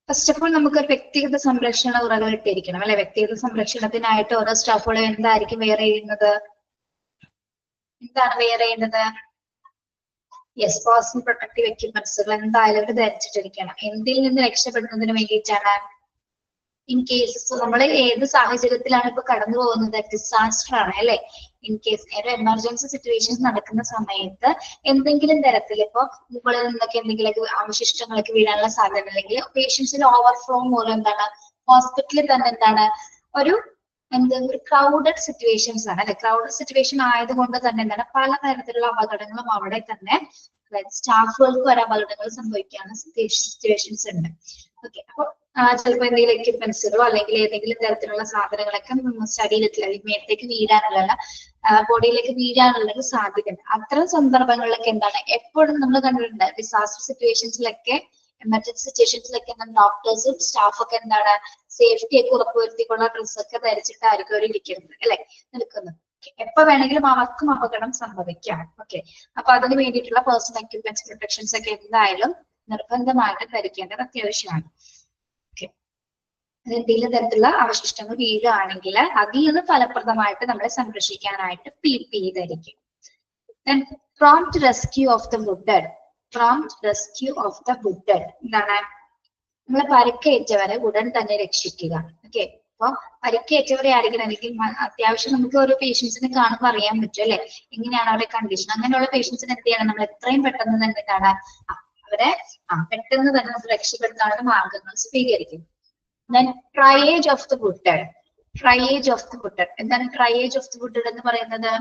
ഫസ്റ്റ് ഓഫ് ഓൾ നമുക്ക് വ്യക്തിഗത സംരക്ഷണ ഉറകൾ ഇട്ടിരിക്കണം അല്ലെ. വ്യക്തിഗത സംരക്ഷണത്തിനായിട്ട് ഓരോ സ്റ്റാഫുകളും എന്തായിരിക്കും വെയർ ചെയ്യുന്നത്? എന്താണ് വെയർ ചെയ്യുന്നത്? യെസ്, പേഴ്സണൽ പ്രൊട്ടക്റ്റീവ് എക്യുപ്മെന്റ്സുകൾ എന്തായാലും അവർ ധരിച്ചിട്ടിരിക്കണം. എന്തിൽ നിന്ന് രക്ഷപ്പെടുന്നതിന് വേണ്ടിയിട്ടാണ്? ഇൻ കേസ് നമ്മൾ ഏത് സാഹചര്യത്തിലാണ് ഇപ്പൊ കടന്നു പോകുന്നത്? ഡിസാസ്റ്റർ ആണ് അല്ലെ. ഇൻ കേസ് ഒരു എമർജൻസി സിറ്റുവേഷൻ നടക്കുന്ന സമയത്ത് എന്തെങ്കിലും തരത്തിൽ ഇപ്പൊ മുകളിൽ നിന്നൊക്കെ എന്തെങ്കിലും അവശിഷ്ടങ്ങളൊക്കെ വീഴാനുള്ള സാധ്യത, അല്ലെങ്കിൽ പേഷ്യൻസിന്റെ ഓവർഫ്ലോ മൂലം എന്താണ് ഹോസ്പിറ്റലിൽ തന്നെ എന്താണ് ഒരു ക്രൗഡഡ് സിറ്റുവേഷൻസ് ആണ് അല്ലെ. ക്രൗഡഡ് സിറ്റുവേഷൻ ആയതുകൊണ്ട് തന്നെ എന്താണ് പലതരത്തിലുള്ള അപകടങ്ങളും അവിടെ തന്നെ, അതായത് സ്റ്റാഫുകൾക്ക് വരെ അപകടങ്ങൾ സംഭവിക്കാവുന്ന സിറ്റുവേഷൻസ് ഉണ്ട്. ഓക്കെ, അപ്പൊ ചിലപ്പോൾ എന്തെങ്കിലും എക്യുപ്മെന്റ്സുകളോ അല്ലെങ്കിൽ ഏതെങ്കിലും തരത്തിലുള്ള സാധനങ്ങളൊക്കെ ശരീരത്തിൽ അല്ലെങ്കിൽ മേത്തേക്ക് വീഴാനുള്ള, ബോഡിയിലേക്ക് വീഴാനുള്ള ഒരു സാധ്യതയുണ്ട്. അത്തരം സന്ദർഭങ്ങളിലൊക്കെ എന്താണ് എപ്പോഴും നമ്മൾ കണ്ടിട്ടുണ്ട് ഡിസാസ്റ്റർ സിറ്റുവേഷൻസിലൊക്കെ, എമർജൻസി സിറ്റുവേഷൻസിലൊക്കെ ഡോക്ടേഴ്സും സ്റ്റാഫൊക്കെ എന്താണ് സേഫ്റ്റി ഒക്കെ ഉറപ്പുവരുത്തിക്കൊള്ള ഡ്രസ്സൊക്കെ ധരിച്ചിട്ടായിരിക്കും അവർ ഇരിക്കുന്നത് അല്ലെ, നിൽക്കുന്നത്. എപ്പോ വേണമെങ്കിലും അവർക്കും അപകടം സംഭവിക്കാം. ഓക്കെ, അപ്പൊ അതിന് വേണ്ടിയിട്ടുള്ള പേഴ്സണൽ എക്യുപ്മെന്റ്സ് പ്രൊട്ടക്ഷൻസ് ഒക്കെ എന്തായാലും നിർബന്ധമായിട്ട് ധരിക്കേണ്ടത് അത്യാവശ്യമാണ്. ഓക്കെ, എന്തെങ്കിലും തരത്തിലുള്ള അവശിഷ്ടങ്ങൾ വീഴുകയാണെങ്കിൽ അതിൽ നിന്ന് ഫലപ്രദമായിട്ട് നമ്മളെ സംരക്ഷിക്കാനായിട്ട് PPE ധരിക്കും. Prompt rescue of the wounded. Prompt rescue of the wounded എന്താണ്? നമ്മളെ പരിക്കേറ്റവരെ ഉടൻ തന്നെ രക്ഷിക്കുക. ഓക്കെ, അപ്പൊ പരിക്കേറ്റവരെ ആയിരിക്കണം, അല്ലെങ്കിൽ അത്യാവശ്യം നമുക്ക് ഓരോ പേഷ്യൻസിനെ കാണുമ്പോൾ അറിയാൻ പറ്റും അല്ലെ എങ്ങനെയാണ് അവരുടെ കണ്ടീഷൻ. അങ്ങനെയുള്ള പേഷ്യൻസിന് എന്ത് ചെയ്യണം? നമ്മൾ എത്രയും പെട്ടെന്ന് തന്നെ എന്താണ് അവരെ പെട്ടെന്ന് തന്നെ നമുക്ക് രക്ഷപ്പെടുത്താനുള്ള മാർഗങ്ങൾ സ്വീകരിക്കും. Then triage of the wounded. Triage of the wounded. എന്താണ് triage of the wounded എന്ന് പറയുന്നത്?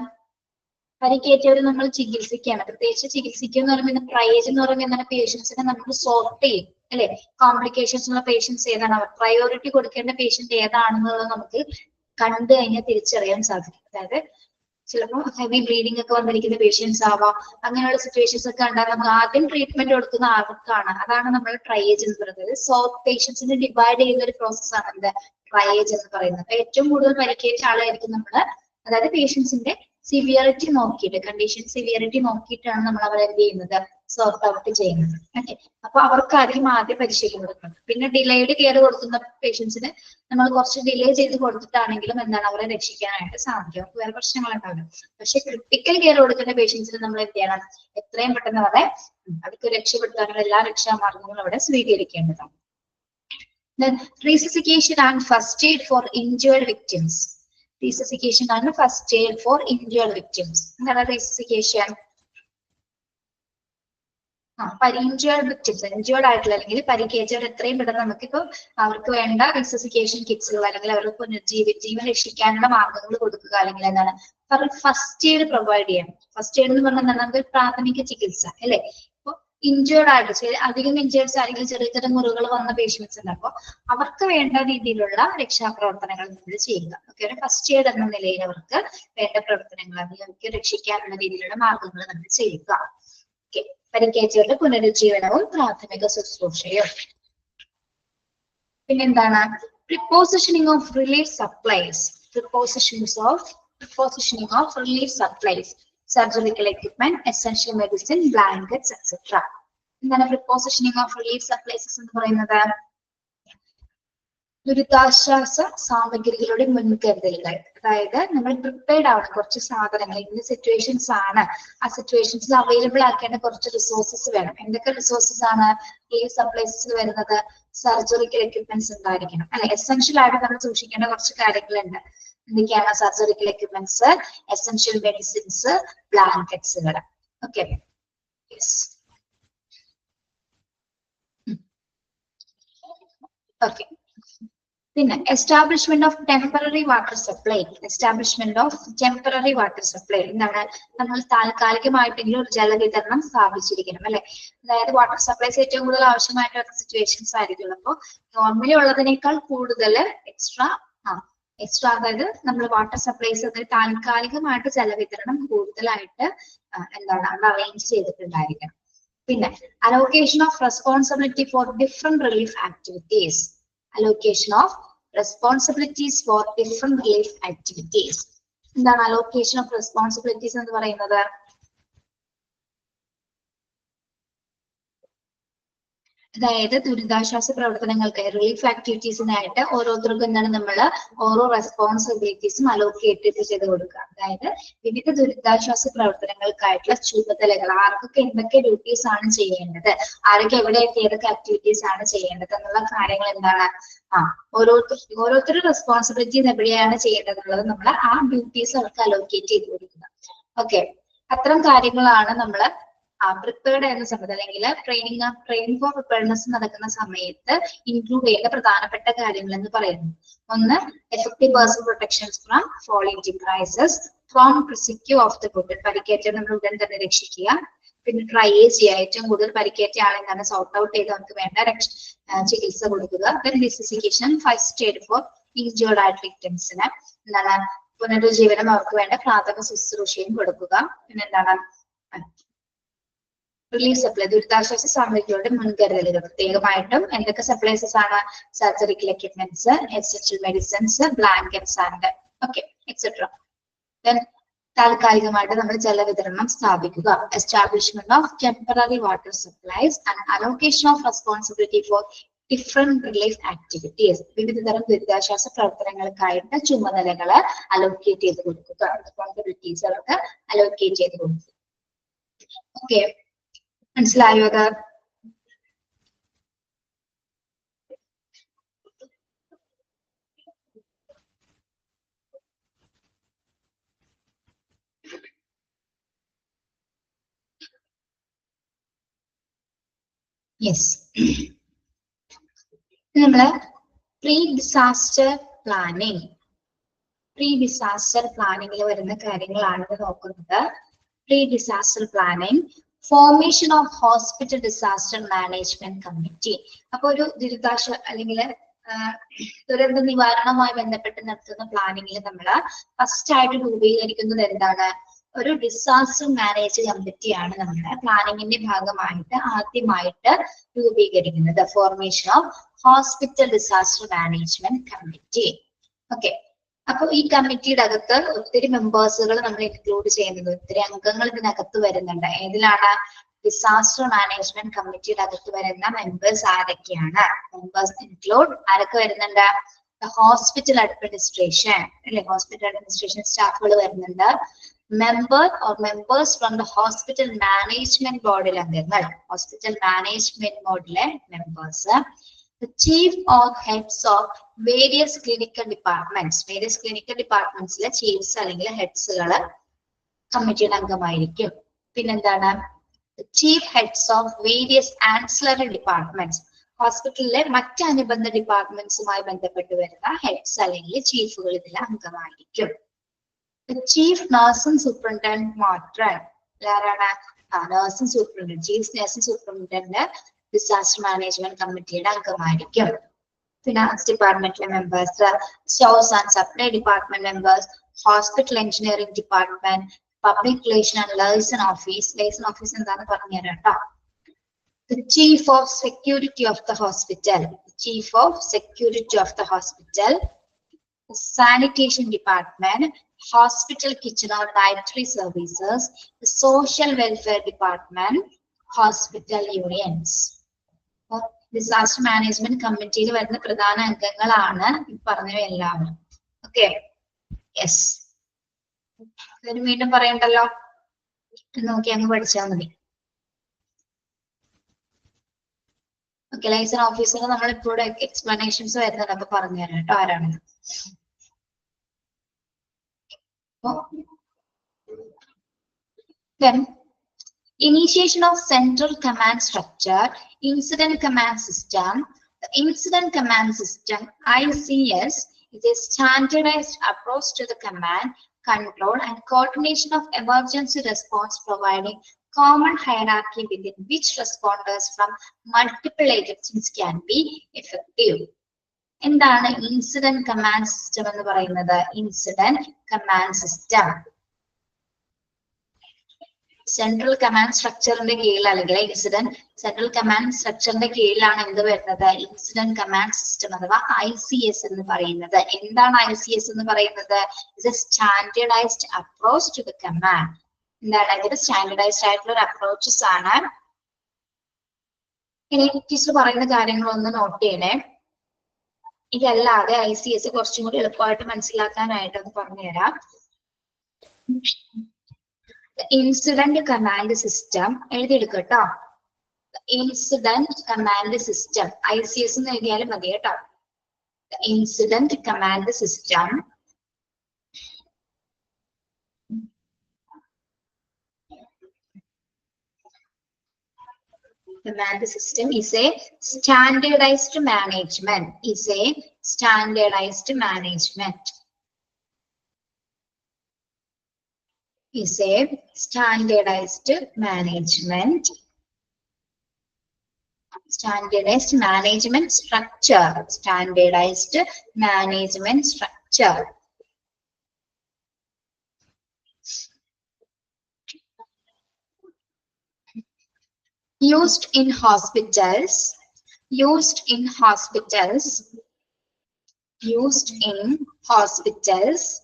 പരിക്കേറ്റവർ നമ്മൾ ചികിത്സിക്കുകയാണ്. പ്രത്യേകിച്ച് ചികിത്സിക്കുക എന്ന് പറയുമ്പോൾ ട്രയേജ് എന്ന് പറയുമ്പോൾ എന്താണ്? പേഷ്യൻസിനെ നമ്മൾ സോർട്ട് ചെയ്യും അല്ലെ. കോംപ്ലിക്കേഷൻസ് ഉള്ള പേഷ്യൻസ് ഏതാണ്, അവർ പ്രയോറിറ്റി കൊടുക്കേണ്ട പേഷ്യന്റ് ഏതാണെന്നുള്ളത് നമുക്ക് കണ്ടു കഴിഞ്ഞാൽ തിരിച്ചറിയാൻ സാധിക്കും. അതായത് ചിലപ്പോൾ ഹെവി ബ്ലീഡിംഗ് ഒക്കെ വന്നിരിക്കുന്ന പേഷ്യൻസ് ആവാം. അങ്ങനെയുള്ള സിറ്റുവേഷൻസ് ഒക്കെ കണ്ടാൽ നമ്മൾ ആദ്യം ട്രീറ്റ്മെന്റ് കൊടുക്കുന്ന ആൾക്കാണ്. അതാണ് നമ്മൾ ട്രയേജ് എന്ന് പറയുന്നത്. സോർട്ട് പേഷ്യൻസിനെ ഡിവൈഡ് ചെയ്യുന്ന ഒരു പ്രോസസ്സാണ് എന്ത് ട്രയേജ് എന്ന് പറയുന്നത്. അപ്പൊ ഏറ്റവും കൂടുതൽ പരിക്കേറ്റ ആളായിരിക്കും നമ്മള്, അതായത് പേഷ്യൻസിന്റെ സിവിയറിറ്റി നോക്കിയിട്ട്, കണ്ടീഷൻ സിവിയറിറ്റി നോക്കിയിട്ടാണ് നമ്മൾ അവരെ എന്ത് ചെയ്യുന്നത്? സോർട്ട് ഔട്ട് ചെയ്യുന്നത്. ഓക്കെ, അപ്പൊ അവർക്കായിരിക്കും ആദ്യം പരിശീലനം കൊടുക്കുന്നത്. പിന്നെ ഡിലേഡ് കെയർ കൊടുക്കുന്ന പേഷ്യൻസിന് നമ്മൾ കുറച്ച് ഡിലേ ചെയ്ത് കൊടുത്തിട്ടാണെങ്കിലും എന്താണ് അവരെ രക്ഷിക്കാനായിട്ട് സാധിക്കും. അവർക്ക് വേറെ പ്രശ്നങ്ങൾ ഉണ്ടാവില്ല. പക്ഷെ ക്രിട്ടിക്കൽ കെയർ കൊടുക്കുന്ന പേഷ്യൻസിന് നമ്മൾ എന്ത് ചെയ്യണം? എത്രയും പെട്ടെന്ന് അവരെ അവർക്ക് രക്ഷപ്പെടുത്താനുള്ള എല്ലാ രക്ഷാമാർഗങ്ങളും അവിടെ സ്വീകരിക്കേണ്ടതാണ്. Then resuscitation and first aid for injured victims. Resuscitation and first aid for injured victims. എന്താണ് resuscitation? ഇൻജേർഡ് വിക്ടിംസ്, ഇൻജേർഡ് ആയിട്ടുള്ള അല്ലെങ്കിൽ പരിക്കേറ്റവർ എത്രയും പെട്ടെന്ന് നമുക്കിപ്പോ അവർക്ക് വേണ്ട റിസസിക്കേഷൻ കിറ്റ്സുകൾ അല്ലെങ്കിൽ അവർക്ക് ജീവൻ രക്ഷിക്കാനുള്ള മാർഗങ്ങൾ കൊടുക്കുക, അല്ലെങ്കിൽ എന്താണ് ഫസ്റ്റ് എയ്ഡ് പ്രൊവൈഡ് ചെയ്യണം. ഫസ്റ്റ് എയ്ഡ് എന്ന് പറഞ്ഞാൽ എന്താണ്? നമുക്ക് പ്രാഥമിക ചികിത്സ അല്ലെ. ഇപ്പൊ ഇൻജേർഡ് ആയിട്ട് അധികം ഇൻജേർഡ്സ് അല്ലെങ്കിൽ ചെറിയ ചെറിയ മുറിവുകൾ വന്ന പേഷ്യൻസ് ഉണ്ട്. അപ്പൊ അവർക്ക് വേണ്ട രീതിയിലുള്ള രക്ഷാപ്രവർത്തനങ്ങൾ നമ്മൾ ചെയ്യുക. ഓക്കെ, ഒരു ഫസ്റ്റ് എയ്ഡ് എന്ന നിലയിൽ അവർക്ക് വേണ്ട പ്രവർത്തനങ്ങൾ അല്ലെങ്കിൽ അവർക്ക് രക്ഷിക്കാനുള്ള രീതിയിലുള്ള മാർഗങ്ങൾ നമ്മൾ ചെയ്യുക. ഓക്കെ, പരിക്കേറ്റവരുടെ പുനരുജ്ജീവനവും പ്രാഥമിക ശുശ്രൂഷയും. പിന്നെന്താണ്? Prepositioning of relief supplies. Prepositioning of relief supplies, surgical equipment, essential medicine, blankets, etc. എന്താണ് prepositioning of relief supplies എന്ന് പറയുന്നത്? ദുരിതാശ്വാസ സാമഗ്രികളുടെ മുൻകരുതലുകൾ. അതായത് നമ്മൾ പ്രിപ്പയർഡ് ആവണം. കുറച്ച് സാധനങ്ങൾ ഇന്ന സിറ്റുവേഷൻസ് ആണ്, ആ സിറ്റുവേഷൻസിൽ അവൈലബിൾ ആക്കേണ്ട കുറച്ച് റിസോഴ്സസ് വേണം. എന്തൊക്കെ റിസോഴ്സസ് ആണ് റിലീഫ് സപ്ലൈസിൽ വരുന്നത്? സർജറിക്കൽ എക്യുപ്മെന്റ്സ് ഉണ്ടായിരിക്കണം അല്ലെ. എസെൻഷ്യൽ ആയിട്ട് നമ്മൾ സൂക്ഷിക്കേണ്ട കുറച്ച് കാര്യങ്ങളുണ്ട്. എന്തൊക്കെയാണ്? സർജറിക്കൽ എക്യുപ്മെന്റ്സ്, എസെൻഷ്യൽ മെഡിസിൻസ്, ബ്ലാങ്കറ്റ്സുകൾ. Okay, okay. പിന്നെ establishment of temporary water supply. Establishment of temporary water supply എന്താണ്? നമ്മൾ താൽക്കാലികമായിട്ടെങ്കിലും ഒരു ജലവിതരണം സ്ഥാപിച്ചിരിക്കണം അല്ലെ. അതായത് വാട്ടർ സപ്ലൈസ് ഏറ്റവും കൂടുതൽ ആവശ്യമായിട്ടുള്ള സിറ്റുവേഷൻസ് ആയിരിക്കും. അപ്പോൾ നോർമലി ഉള്ളതിനേക്കാൾ കൂടുതൽ എക്സ്ട്രാ അതായത് നമ്മൾ വാട്ടർ സപ്ലൈസ് താൽക്കാലികമായിട്ട് ജലവിതരണം കൂടുതലായിട്ട് എന്താണ് അവിടെ അറേഞ്ച് ചെയ്തിട്ടുണ്ടായിരിക്കണം. പിന്നെ allocation of responsibility for different relief activities. Allocation of responsibilities for different relief activities. എന്താണ് allocation of responsibilities എന്ന് പറയുന്നത്? അതായത് ദുരിതാശ്വാസ പ്രവർത്തനങ്ങൾക്ക് റിലീഫ് ആക്ടിവിറ്റീസിനായിട്ട് ഓരോരുത്തർക്കും എന്താണ് നമ്മൾ ഓരോ റെസ്പോൺസിബിലിറ്റീസും അലോക്കേറ്റ് ചെയ്ത് കൊടുക്കുക. അതായത് വിവിധ ദുരിതാശ്വാസ പ്രവർത്തനങ്ങൾക്കായിട്ടുള്ള ചുമതലകൾ, ആർക്കൊക്കെ എന്തൊക്കെ ഡ്യൂട്ടീസ് ആണ് ചെയ്യേണ്ടത്, ആരൊക്കെ എവിടെയൊക്കെ ഏതൊക്കെ ആക്ടിവിറ്റീസ് ആണ് ചെയ്യേണ്ടത് എന്നുള്ള കാര്യങ്ങൾ എന്താണ് ഓരോരുത്തരുടെ റെസ്പോൺസിബിലിറ്റീസ് എവിടെയാണ് ചെയ്യേണ്ടതെന്നുള്ളത് നമ്മൾ ആ ഡ്യൂട്ടീസ് അവർക്ക് അലോക്കേറ്റ് ചെയ്ത് കൊടുക്കുക. ഓക്കെ, അത്തരം കാര്യങ്ങളാണ് നമ്മൾ പ്രിപ്പയർഡ് എന്ന സമയത്ത് അല്ലെങ്കിൽ ട്രെയിനിങ് ഫോർ പ്രിപ്പയർനെസ് നടക്കുന്ന സമയത്ത് ഇൻക്ലൂഡ് ചെയ്യേണ്ട പ്രധാനപ്പെട്ട കാര്യങ്ങൾ എന്ന് പറയുന്നത്. ഒന്ന്, effective personal protections from falling decreases, from prompt rescue of the wounded. പരിക്കേറ്റ നമ്മൾ ഉടൻ തന്നെ രക്ഷിക്കുക. പിന്നെ ട്രൈ ചെയ്യുക, ഏറ്റവും കൂടുതൽ പരിക്കേറ്റ ആളെന്താണ് സോർട്ട് ഔട്ട് ചെയ്ത് അവർക്ക് വേണ്ട ചികിത്സ കൊടുക്കുക. പിന്നെ റിസസിക്കേഷൻ, ഫസ്റ്റ് എയ്ഡ് ഫോർ ഇൻജേർഡ് ആയിട്ട് വിക്ടിംസിന് എന്താണ് പുനരുജ്ജീവനം, അവർക്ക് വേണ്ട പ്രാഥമിക ശുശ്രൂഷയും കൊടുക്കുക. പിന്നെ എന്താണ് റിലീഫ് സപ്ലൈ, ദുരിതാശ്വാസ സാമഗ്രികളുടെ മുൻകരുതലുകൾ. പ്രത്യേകമായിട്ടും എന്തൊക്കെ സപ്ലൈസസ് ആണ്? Surgical equipments, essential medicines, blankets and okay etcetera. Then താൽക്കാലികമായിട്ട് നമ്മൾ ജലവിതരണം സ്ഥാപിക്കുക. Establishment of temporary water supplies and allocation of responsibility for different relief activities. വിവിധ തരം ദുരിതാശ്വാസ പ്രവർത്തനങ്ങൾക്കായിട്ട് ചുമതലകള് അലോക്കേറ്റ് ചെയ്ത് കൊടുക്കുക, റെസ്പോൺസിബിലിറ്റീസ് അവർക്ക് അലോക്കേറ്റ് ചെയ്ത് കൊടുക്കുക. ഓക്കെ, മനസ്സിലായോ അത്? യെസ്, നമ്മള് പ്രീ ഡിസാസ്റ്റർ പ്ലാനിങ് വരുന്ന കാര്യങ്ങളാണ് നോക്കുന്നത്. Pre disaster planning, formation of hospital disaster management committee. അപ്പൊ ഒരു ദുരിതാശ്വാസ അല്ലെങ്കിൽ ദുരന്ത നിവാരണവുമായി ബന്ധപ്പെട്ട് നടത്തുന്ന പ്ലാനിങ്ങിൽ നമ്മൾ ഫസ്റ്റ് ആയിട്ട് രൂപീകരിക്കുന്നത് എന്താണ്? ഒരു ഡിസാസ്റ്റർ മാനേജ് കമ്മിറ്റിയാണ് നമ്മുടെ പ്ലാനിങ്ങിന്റെ ഭാഗമായിട്ട് ആദ്യമായിട്ട് രൂപീകരിക്കുന്നത്. Formation of hospital disaster management committee. Okay, അപ്പൊ ഈ കമ്മിറ്റിയുടെ അകത്ത് ഒത്തിരി മെമ്പേഴ്സുകൾ നമ്മൾ ഇൻക്ലൂഡ് ചെയ്യുന്നത്, ഒത്തിരി അംഗങ്ങൾ ഇതിനകത്ത് വരുന്നുണ്ട്. ഏതിലാണ്? ഡിസാസ്റ്റർ മാനേജ്മെന്റ് കമ്മിറ്റിയുടെ അകത്ത് വരുന്ന മെമ്പേഴ്സ് ആരൊക്കെയാണ്? മെമ്പേഴ്സ് ഇൻക്ലൂഡ് ആരൊക്കെ വരുന്നുണ്ട്? ഹോസ്പിറ്റൽ അഡ്മിനിസ്ട്രേഷൻ അല്ലെ, ഹോസ്പിറ്റൽ അഡ്മിനിസ്ട്രേഷൻ സ്റ്റാഫുകൾ വരുന്നുണ്ട്. Members from the hospital management ബോർഡിലെ അംഗങ്ങൾ, ഹോസ്പിറ്റൽ മാനേജ്മെന്റ് ബോർഡിലെ members. The chief or heads of various clinical departments. Various clinical departments chiefs അല്ലെങ്കിൽ ഹെഡ്സുകള് കമ്മിറ്റിയുടെ അംഗമായിരിക്കും. പിന്നെന്താണ്? The chief heads of various ancillary departments. ഹോസ്പിറ്റലിലെ മറ്റ് അനുബന്ധ ഡിപ്പാർട്ട്മെന്റ്സുമായി ബന്ധപ്പെട്ട് വരുന്ന ഹെഡ്സ് അല്ലെങ്കിൽ ചീഫുകൾ ഇതിൽ അംഗമായിരിക്കും. The chief nursing superintendent matron. ആരാണ്? nursing superintendent. chief nursing superintendent disaster management committeeയുടെ അംഗമായിരിക്കും. Finance department members, stores and supply department members, hospital engineering department, public relation and liaison office. Liaison office എന്താണ് പറഞ്ഞു തരാം കേട്ടോ. The chief of security of the hospital. The chief of security of the hospital. The sanitation department, hospital kitchen or dietary services, the social welfare department, hospital unions. Disaster management committee വരുന്ന പ്രധാന അംഗങ്ങളാണ് ഈ പറഞ്ഞവയെല്ലാം. Okay, yes. ഇതിന് വീണ്ടും പറയണ്ടല്ലോ, നോക്കി അങ്ങ് പഠിച്ചാൽ മതി. ഓക്കെ, ലൈസൺ ഓഫീസർ നമ്മൾ ഇപ്പോഴും എക്സ്പ്ലനേഷൻസ് വരുന്നുണ്ട്, അപ്പൊ പറഞ്ഞുതരാം കേട്ടോ ആരാണെന്ന്. Then, initiation of central command structure, incident command system. The incident command system, ICS, is a standardized approach to the command, control, and coordination of emergency response, providing common hierarchy within which responders from multiple agencies can be effective. എന്താണ് incident command system എന്ന് പറയുന്നത്? Incident command system central command സ്ട്രക്ചറിന്റെ കീഴിൽ അല്ലെങ്കിൽ incident central command സ്ട്രക്ചറിന്റെ കീഴിലാണ് എന്ത് വരുന്നത്? ഇൻസിഡന്റ് കമാൻഡ് സിസ്റ്റം അഥവാ ICS എന്ന് പറയുന്നത്. എന്താണ് ICS എന്ന് പറയുന്നത്? It's a standardised approach to the command. എന്താണ്? ഇതൊരു സ്റ്റാൻഡേർഡൈസ്ഡ് ആയിട്ടുള്ള ഒരു അപ്രോച്ചസ് ആണ്. ഇനി ടീച്ചർ പറയുന്ന കാര്യങ്ങളൊന്ന് നോട്ട് ചെയ്യണേ. ഇതല്ലാതെ ICS കുറച്ചും കൂടി എളുപ്പമായിട്ട് മനസ്സിലാക്കാനായിട്ട് അത് പറഞ്ഞുതരാം. ഇൻസിഡന്റ് കമാൻഡ് സിസ്റ്റം എഴുതിയെടുക്കട്ടോ. ഇൻസിഡന്റ് കമാൻഡ് സിസ്റ്റം ICS എന്ന് എഴുതിയാലും മതി കേട്ടോ. Incident command system command system is a standardized management. Is a standardized management. Is a standardized management. Standardized management structure. Standardized management structure. Used in hospitals, used in hospitals, used in hospitals,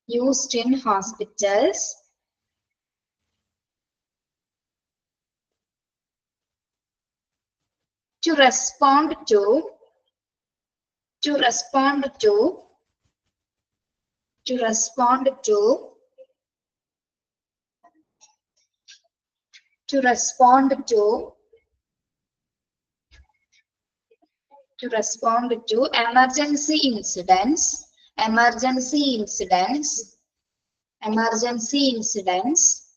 used in hospitals, to respond to respond to respond to emergency incidents, emergency incidents, emergency incidents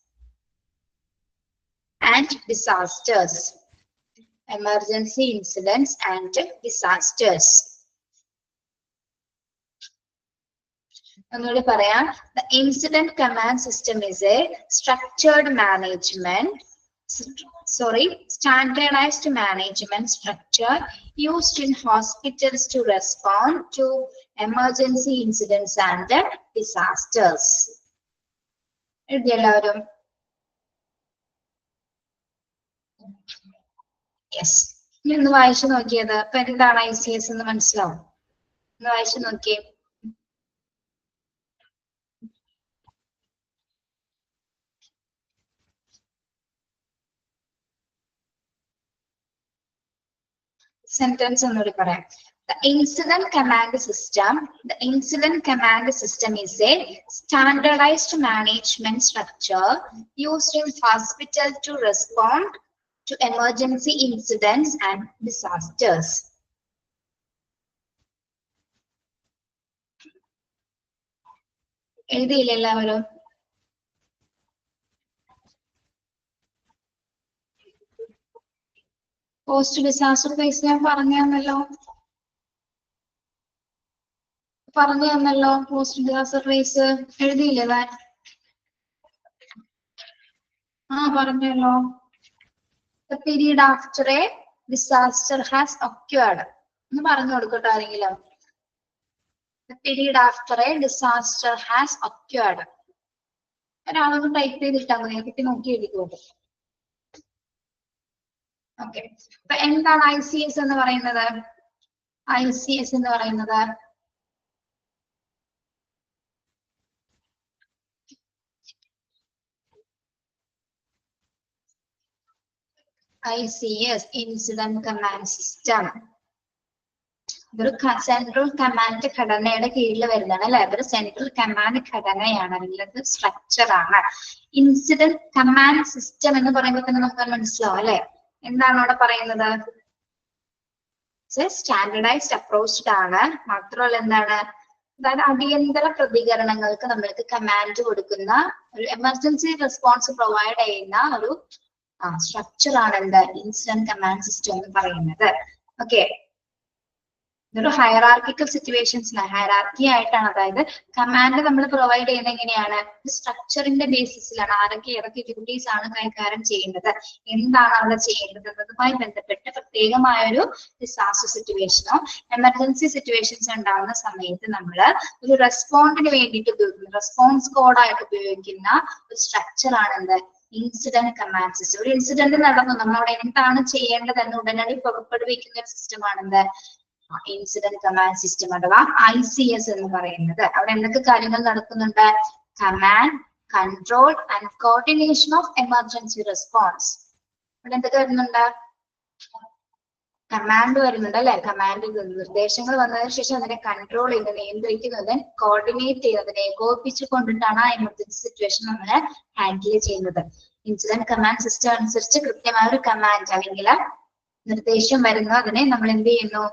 and disasters, emergency incidents and disasters. The incident command system is a structured management, standardized management structure used in hospitals to respond to emergency incidents and disasters. Yes. ഇന്ന് വായിച്ചു നോക്കിയത് അപ്പൊ എന്താണ് ICS എന്ന് മനസ്സിലാവും? ഒന്ന് വായിച്ചു നോക്കിയേ. Sentence ഒന്നുകൂടി പറയാം. The incident command system is a standardized management structure used in hospital to respond to emergency incidents and disasters. എഴുതിയില്ല എല്ലാവരും? പോസ്റ്റ് ഡിസാസ്റ്റർ ഫേസ് ഞാൻ പറഞ്ഞു തന്നല്ലോ. പോസ്റ്റ് ഡിസാസ്റ്റർ ഫേസ് എഴുതിയില്ലേ താൻ? പറഞ്ഞല്ലോ. The period after a disaster has occurred. ഒന്ന് പറഞ്ഞു കൊടുക്കട്ടെ ആരെങ്കിലും? The period after a disaster has occurred. ഒരാളൊന്ന് ടൈപ്പ് ചെയ്തിട്ടാൽ മതി, കുട്ടി നോക്കി എഴുതിക്കോട്ടെ. ഓക്കെ, അപ്പൊ എന്താണ് ICS എന്ന് പറയുന്നത്? ICS എന്ന് പറയുന്നത് ICS ഇൻസിഡന്റ് കമാൻഡ് സിസ്റ്റം. ഇതൊരു സെൻട്രൽ കമാൻഡ് ഘടനയുടെ കീഴിൽ വരുന്നതാണ് അല്ലെ. ഇതൊരു സെൻട്രൽ കമാൻഡ് ഘടനയാണ്, അല്ലെങ്കിൽ അത് സ്ട്രക്ചർ ആണ്. ഇൻസിഡന്റ് കമാൻഡ് സിസ്റ്റം എന്ന് പറയുമ്പോൾ തന്നെ നമുക്ക് മനസ്സിലാവും അല്ലെ എന്താണ് അവിടെ പറയുന്നത്. സ്റ്റാൻഡർഡൈസ്ഡ് അപ്രോച്ച്ഡ് ആണ്. മാത്രമല്ല എന്താണ്, അതായത് അടിയന്തര പ്രതികരണങ്ങൾക്ക് നമ്മൾക്ക് കമാൻഡ് കൊടുക്കുന്ന ഒരു എമർജൻസി റെസ്പോൺസ് പ്രൊവൈഡ് ചെയ്യുന്ന ഒരു സ്ട്രക്ചർ ആണ് എന്ത് ഇൻസിഡന്റ് കമാൻഡ് സിസ്റ്റം എന്ന് പറയുന്നത്. ഓക്കെ, ഇതൊരു ഹയറാർക്കിക്കൽ സിറ്റുവേഷൻസിലാണ്, ഹയറാർക്കി ആയിട്ടാണ്. അതായത് കമാൻഡ് നമ്മൾ പ്രൊവൈഡ് ചെയ്യുന്നത് എങ്ങനെയാണ്, സ്ട്രക്ചറിന്റെ ബേസിസിലാണ്. ആരൊക്കെ ഏതൊക്കെ ഡ്യൂട്ടീസ് ആണ് കൈകാര്യം ചെയ്യുന്നത്, എന്താണ് അവിടെ ചെയ്യേണ്ടത് എന്നതുമായി ബന്ധപ്പെട്ട് പ്രത്യേകമായ ഒരു ഡിസാസ്റ്റർ സിറ്റുവേഷനോ എമർജൻസി സിറ്റുവേഷൻസ് ഉണ്ടാകുന്ന സമയത്ത് നമ്മൾ ഒരു റെസ്പോണ്ടിന് വേണ്ടിയിട്ട് ഉപയോഗിക്കുന്ന റെസ്പോൺസ് കോഡായിട്ട് ഉപയോഗിക്കുന്ന ഒരു സ്ട്രക്ചർ ആണ് എന്ത് ഇൻസിഡന്റ് കമാൻഡ് സിസ്റ്റം. ഒരു ഇൻസിഡന്റ് നടന്നു, നമ്മൾ അവിടെ എന്താണ് ചെയ്യേണ്ടതെന്ന് ഉടനടി പുറപ്പെടുവിക്കുന്ന ഒരു സിസ്റ്റമാണ് എന്ത് ഇൻസിഡന്റ് കമാൻഡ് സിസ്റ്റം അഥവാ ICS എന്ന് പറയുന്നത്. അവിടെ എന്തൊക്കെ കാര്യങ്ങൾ നടക്കുന്നുണ്ട്? Command, control and coordination of emergency response. അവിടെ എന്തൊക്കെ വരുന്നുണ്ട്? കമാൻഡ് വരുന്നുണ്ട് അല്ലെ. കമാൻഡ് നിർദ്ദേശങ്ങൾ വന്നതിന് ശേഷം അതിനെ കൺട്രോൾ ചെയ്ത് നിയന്ത്രിക്കുന്നത്, കോർഡിനേറ്റ് ചെയ്ത് അതിനെ ഏകോപിപ്പിച്ചു കൊണ്ടിട്ടാണ് ആ എമർജൻസി സിറ്റുവേഷൻ നമ്മൾ ഹാൻഡിൽ ചെയ്യുന്നത്. ഇൻസിഡന്റ് കമാൻഡ് സിസ്റ്റം അനുസരിച്ച് കൃത്യമായ ഒരു കമാൻഡ് അല്ലെങ്കിൽ നിർദ്ദേശം വരുന്നു, അതിനെ നമ്മൾ എന്ത് ചെയ്യുന്നു,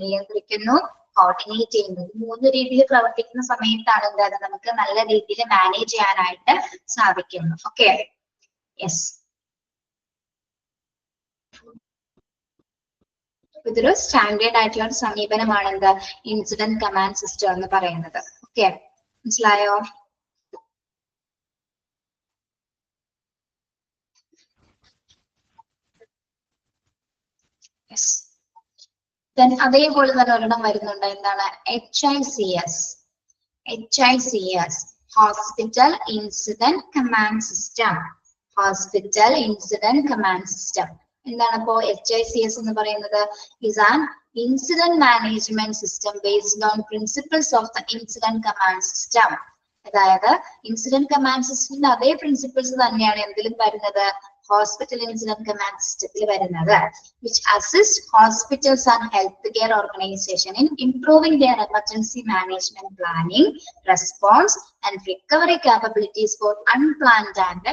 നിയന്ത്രിക്കുന്നു, കോർഡിനേറ്റ് ചെയ്യുന്നു. മൂന്ന് രീതിയിൽ പ്രവർത്തിക്കുന്ന സമയത്താണ് എന്താണ് നമുക്ക് നല്ല രീതിയിൽ മാനേജ് ചെയ്യാനായിട്ട് സാധിക്കുന്നു. ഓക്കെ, യെസ്, ഇതൊരു സ്റ്റാൻഡേർഡ് ആയിട്ടുള്ള ഒരു സമീപനമാണ് എന്താ ഇൻസിഡന്റ് കമാൻഡ് സിസ്റ്റം എന്ന് പറയുന്നത്. ഓക്കെ, മനസ്സിലായോ? അതേപോലെ തന്നെ ഒരെണ്ണം വരുന്നുണ്ട്, എന്താണ് HICS. Hospital incident command system. Hospital incident command system എന്താണ് അപ്പോ HICS എന്ന് പറയുന്നത്? is an incident management system based on principles of the incident command system. അതായത് ഇൻസിഡന്റ് കമാൻഡ് സിസ്റ്റത്തിന്റെ അതേ പ്രിൻസിപ്പിൾസ് തന്നെയാണ് എന്തിലും വരുന്നത്, ഹോസ്പിറ്റൽ ഇൻസിഡന്റ് കമാൻഡ് സിസ്റ്റത്തിൽ വരുന്നത്. which assist hospitals and healthcare organization in improving their emergency management planning, response and recovery capabilities for unplanned and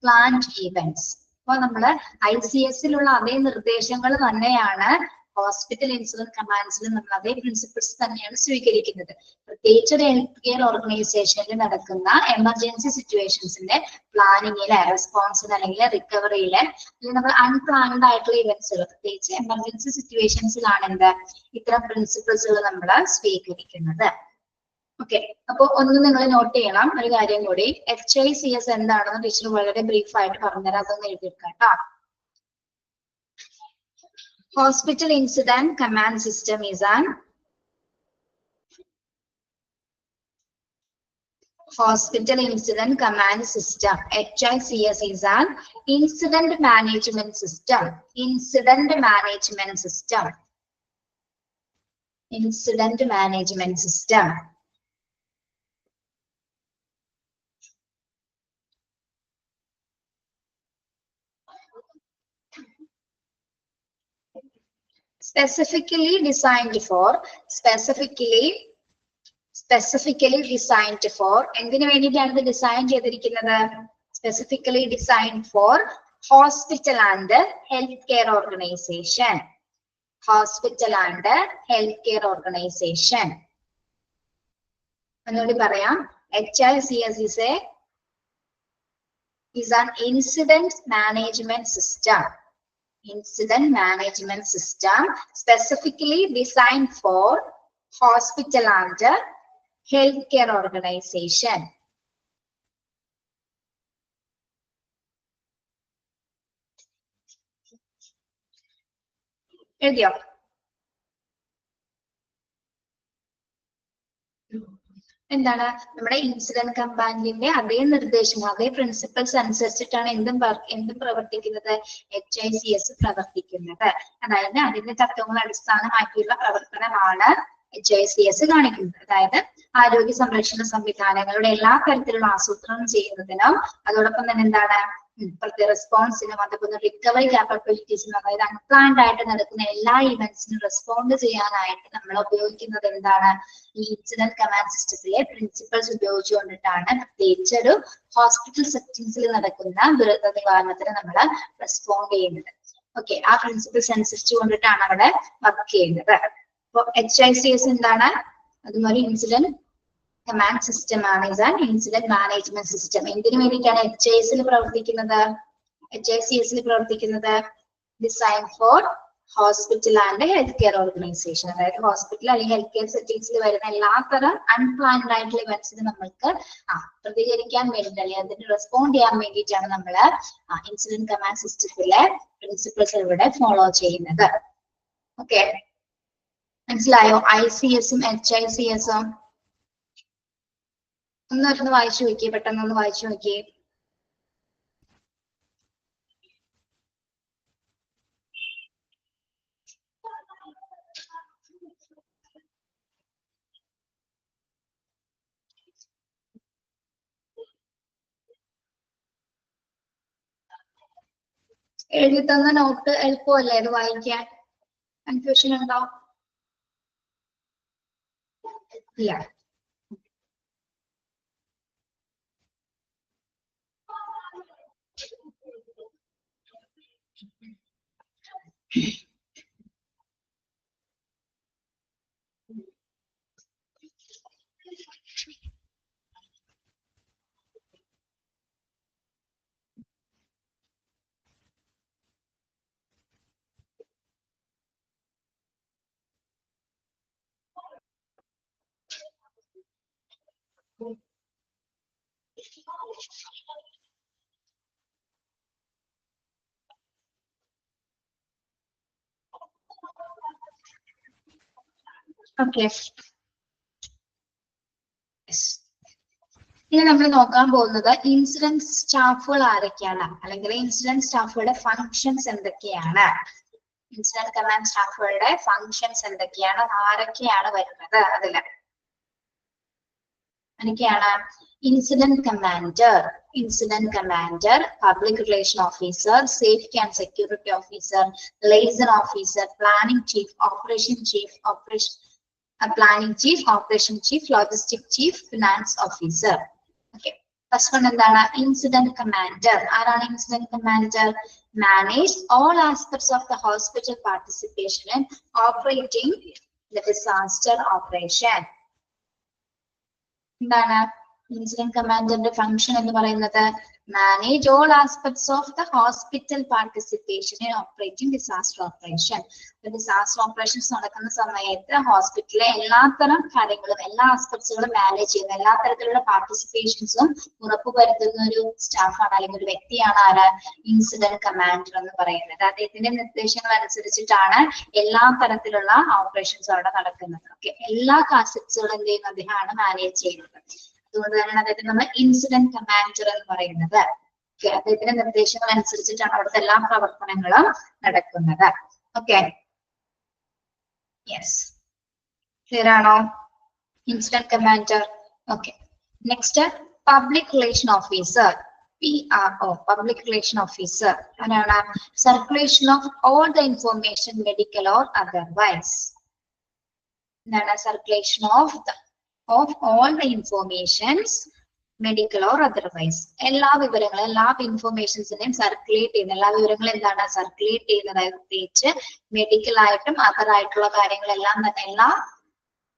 planned events. അപ്പോൾ നമ്മള് ICSലുള്ള അതേ നിർദ്ദേശങ്ങൾ തന്നെയാണ് ഹോസ്പിറ്റൽ ഇൻസിഡന്റ് കമാൻഡ്സിൽ നമ്മൾ അതേ പ്രിൻസിപ്പിൾസ് തന്നെയാണ് സ്വീകരിക്കുന്നത്. പ്രത്യേകിച്ച് ഒരു ഹെൽത്ത് കെയർ ഓർഗനൈസേഷനിൽ നടക്കുന്ന എമർജൻസി സിറ്റുവേഷൻസിന്റെ പ്ലാനിങ്ങില്, റെസ്പോൺസിന് അല്ലെങ്കിൽ റിക്കവറിയില്, അല്ലെങ്കിൽ നമ്മൾ അൺപ്ലാൻഡ് ആയിട്ടുള്ള ഇവന്റ്സുകൾ, പ്രത്യേകിച്ച് എമർജൻസി സിറ്റുവേഷൻസിലാണ് എന്ത് ഇത്തരം പ്രിൻസിപ്പിൾസുകൾ നമ്മൾ സ്വീകരിക്കുന്നത്. ഓക്കെ, അപ്പൊ ഒന്ന് നിങ്ങൾ നോട്ട് ചെയ്യണം ഒരു കാര്യം കൂടി. HICS എന്താണെന്ന് ടീച്ചർ വളരെ ബ്രീഫ് ആയിട്ട് പറഞ്ഞുതരാം, അതൊന്ന് എഴുതിയെടുക്കാം കേട്ടോ. Hospital Incident Command System is an Hospital Incident Command System. HICS is an Incident Management System. Incident Management System. Incident Management System. Specifically designed for എന്തിനു വേണ്ടിയിട്ടാണ് ഇത് ഡിസൈൻ ചെയ്തിരിക്കുന്നത്? Specifically designed for hospital and healthcare organization. Hospital and healthcare organization. Anodi parayam, HICS is an incident management system. Incident management system specifically designed for hospital and healthcare organization. എഴുതിയോ? എന്താണ് നമ്മുടെ incident കമാൻഡിന്റെ അതേ നിർദ്ദേശങ്ങൾ, അതേ principles അനുസരിച്ചിട്ടാണ് എന്തും പ്രവർത്തിക്കുന്നത്, HICS പ്രവർത്തിക്കുന്നത്. അതായത് അതിന്റെ തത്വങ്ങൾ അടിസ്ഥാനമാക്കിയുള്ള പ്രവർത്തനമാണ് HICS കാണിക്കുന്നത്. അതായത് ആരോഗ്യ സംരക്ഷണ സംവിധാനങ്ങളുടെ എല്ലാ തരത്തിലുള്ള ആസൂത്രണം ചെയ്യുന്നതിനും അതോടൊപ്പം തന്നെ എന്താണ് റെസ്പോൺസിനും അതുപോലെ റിക്കവറി കാപ്പബിലിറ്റീസിനും, അതായത് അൺപ്ലാൻഡ് ആയിട്ട് നടക്കുന്ന എല്ലാ ഇവന്റ്സിനും റെസ്പോണ്ട് ചെയ്യാനായിട്ട് നമ്മൾ ഉപയോഗിക്കുന്നത് എന്താണ്, ഈ ഇൻസിഡന്റ് കമാൻഡ് സിസ്റ്റത്തിലെ പ്രിൻസിപ്പൽസ് ഉപയോഗിച്ചുകൊണ്ടിട്ടാണ് പ്രത്യേകിച്ച് ഒരു ഹോസ്പിറ്റൽ സെറ്റിംഗ്സിൽ നടക്കുന്ന ദുരന്ത നിവാരണത്തിന് നമ്മൾ റെസ്പോണ്ട് ചെയ്യുന്നത്. ഓക്കെ, ആ പ്രിൻസിപ്പൽസ് അനുസരിച്ച് കൊണ്ടിട്ടാണ് അവിടെ വർക്ക് ചെയ്യുന്നത്. അപ്പൊ HICS എന്താണ്? അതുപോലെ ഇൻസിഡന്റ് കമാൻഡ് സിസ്റ്റം ആണ്. Incident management system. എന്തിനു വേണ്ടിയിട്ടാണ് HICS പ്രവർത്തിക്കുന്നത്? Design for hospital and health care organisation. അതായത് ഹോസ്പിറ്റൽ അല്ലെങ്കിൽ ഹെൽത്ത് കെയർ സെറ്റിംഗ്സിൽ വരുന്ന എല്ലാത്തരം അൺപ്ലാൻഡ് ആയിട്ടുള്ള ഇവന്റ്സിന് നമ്മൾക്ക് പ്രതികരിക്കാൻ വേണ്ടിയിട്ട് അല്ലെങ്കിൽ അതിന് റെസ്പോണ്ട് ചെയ്യാൻ വേണ്ടിയിട്ടാണ് നമ്മൾ ഇൻസിഡന്റ് കമാൻഡ് സിസ്റ്റത്തിലെ പ്രിൻസിപ്പിൾസ് ഇവിടെ ഫോളോ ചെയ്യുന്നത്. ഓക്കെ, മനസ്സിലായോ? ICSഉം HICSഉം ഒന്ന് വായിച്ചു നോക്കിയേ, പെട്ടെന്ന് വായിച്ചു നോക്കിയേ. എഴുതി തന്ന നോട്ട് എളുപ്പമല്ലേ അത് വായിക്കാൻ? കൺഫ്യൂഷൻ ഉണ്ടോ? ഇല്ല. ഓക്കെ, ഇനി നമ്മൾ നോക്കാൻ പോകുന്നത് ഇൻസിഡന്റ് സ്റ്റാഫുകൾ ആരൊക്കെയാണ്, അല്ലെങ്കിൽ ഇൻസിഡന്റ് സ്റ്റാഫുകളുടെ ഫങ്ഷൻസ് എന്തൊക്കെയാണ്, ഇൻസിഡന്റ് കമാൻഡ് സ്റ്റാഫുകളുടെ ഫങ്ഷൻസ് എന്തൊക്കെയാണ്, ആരൊക്കെയാണ് വരുന്നത് അതില്. എനിക്കാണ് incident commander, public relation officer, safety and security officer, liaison officer, planning chief, operation chief, logistic chief, finance officer. Okay, first one എന്താണ്? Incident commander. ആരാണ് incident commander? Manage all aspects of the hospital participation in operating the disaster operation. എന്താണ് incident കമാൻഡറിന്റെ function എന്ന് പറയുന്നത്? Manage all aspects of the hospital participation in operating disaster operation. Disaster operations നടക്കുന്ന സമയത്ത് ഹോസ്പിറ്റലിലെ എല്ലാത്തരം കാര്യങ്ങളും എല്ലാ ആസ്പെക്ട്സുകളും മാനേജ് ചെയ്യുന്ന എല്ലാ തരത്തിലുള്ള പാർട്ടിസിപ്പേഷൻസും ഉറപ്പുവരുത്തുന്ന ഒരു സ്റ്റാഫാണ് അല്ലെങ്കിൽ ഒരു വ്യക്തിയാണ് ആര്? ഇൻസിഡന്റ് കമാൻഡർ എന്ന് പറയുന്നത്. അദ്ദേഹത്തിന്റെ നിർദ്ദേശങ്ങൾ അനുസരിച്ചിട്ടാണ് എല്ലാ തരത്തിലുള്ള ഓപ്പറേഷൻസും അവിടെ നടക്കുന്നത്. ഓക്കെ, എല്ലാ ആസ്പെക്ട്സുകളും എന്ത് ചെയ്യുന്നത്? അദ്ദേഹമാണ് മാനേജ് ചെയ്യുന്നത്. അതുകൊണ്ട് തന്നെയാണ് അദ്ദേഹത്തിന് നമ്മൾ ഇൻസിഡന്റ് കമാൻഡർ എന്ന് പറയുന്നത്. ഓക്കെ, അദ്ദേഹത്തിന്റെ നിർദ്ദേശങ്ങൾ അനുസരിച്ചിട്ടാണ് അവിടുത്തെ എല്ലാ പ്രവർത്തനങ്ങളും നടക്കുന്നത്. ഓക്കെ, യെസ്, ക്ലിയർ ആണോ? Incident commander. Okay, next public relation officer, PRO, public relation officer. അതാണ് circulation of all the information medical or otherwise. എന്താണ് circulation of all the informations medical or otherwise. എല്ലാ വിവരങ്ങളും, എല്ലാ ഇൻഫോർമേഷൻസിനെയും സർക്കുലേറ്റ് ചെയ്യുന്ന, എല്ലാ വിവരങ്ങളും എന്താണ് സർക്കുലേറ്റ് ചെയ്യുന്നത്, പ്രത്യേകിച്ച് മെഡിക്കൽ ആയിട്ടും അതർ ആയിട്ടുള്ള കാര്യങ്ങളെല്ലാം തന്നെ, എല്ലാ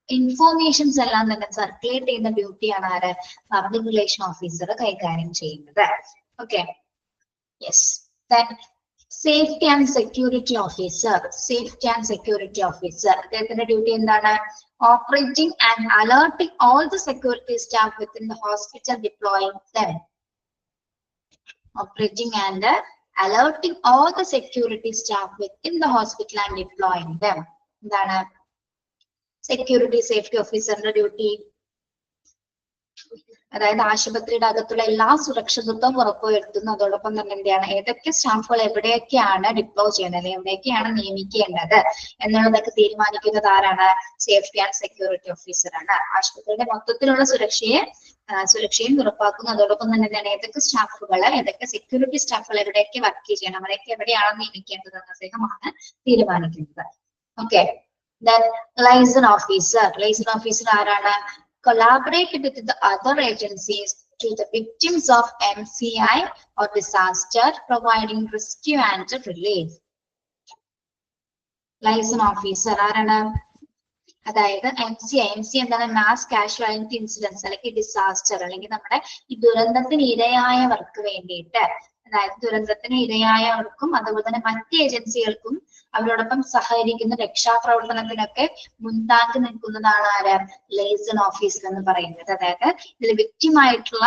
ഇൻഫോർമേഷൻസ് എല്ലാം തന്നെ സർക്കുലേറ്റ് ചെയ്യുന്ന ഡ്യൂട്ടിയാണ് ആര്, പബ്ലിക് റിലേഷൻ ഓഫീസർ കൈകാര്യം ചെയ്യുന്നത്. Okay, yes. Then safety and security officer. Safety and security officer അദ്ദേഹത്തിന്റെ ഡ്യൂട്ടി എന്താണ്? Operating and alerting all the security staff within the hospital, deploying dum. Operating and alerting all the security staff within the hospital and deploying them. എന്താണ് security safety ഓഫീസറിന്റെ duty? അതായത് ആശുപത്രിയുടെ അകത്തുള്ള എല്ലാ സുരക്ഷിതത്വം ഉറപ്പുവരുത്തുന്നു. അതോടൊപ്പം തന്നെ എന്താണ്, ഏതൊക്കെ സ്റ്റാഫുകൾ എവിടെയൊക്കെയാണ് ഡിപ്ലോയ് ചെയ്യുന്നത്, എവിടെയൊക്കെയാണ് നിയമിക്കേണ്ടത് എന്നുള്ളതൊക്കെ തീരുമാനിക്കുന്നത് ആരാണ്? സേഫ്റ്റി ആൻഡ് സെക്യൂരിറ്റി ഓഫീസർ ആണ്. ആശുപത്രിയുടെ മൊത്തത്തിലുള്ള സുരക്ഷയും ഉറപ്പാക്കുന്നു. അതോടൊപ്പം തന്നെ എന്താണ്, ഏതൊക്കെ സ്റ്റാഫുകൾ, ഏതൊക്കെ സെക്യൂരിറ്റി സ്റ്റാഫുകൾ എവിടെയൊക്കെ വർക്ക് ചെയ്യണം, അവരെയൊക്കെ എവിടെയാണ് നിയമിക്കേണ്ടത് എന്ന് അദ്ദേഹമാണ് തീരുമാനിക്കുന്നത്. Okay, liaison officer. Liaison officer ആരാണ്? Collaborate with the other agencies to the victims of MCI or disaster, providing rescue and relief. Liaison officer ആരാണ്? അതായത് MCI എന്താണ്? മാസ് കാഷ്വാലിറ്റി ഇൻസിഡൻസ് അല്ലെങ്കിൽ ഡിസാസ്റ്റർ, അല്ലെങ്കിൽ നമ്മുടെ ഈ ദുരന്തത്തിന് ഇരയായവർക്ക് വേണ്ടിയിട്ട്, അതായത് ദുരന്തത്തിന് ഇരയായവർക്കും അതുപോലെ തന്നെ മറ്റ് ഏജൻസികൾക്കും അവരോടൊപ്പം സഹകരിക്കുന്ന രക്ഷാപ്രവർത്തനത്തിനൊക്കെ മുൻതാങ്കി നിൽക്കുന്നതാണ് ആര്? ലൈസൺ ഓഫീസർ എന്ന് പറയുന്നത്. അതായത് ഇതിൽ വിക്ടിം ആയിട്ടുള്ള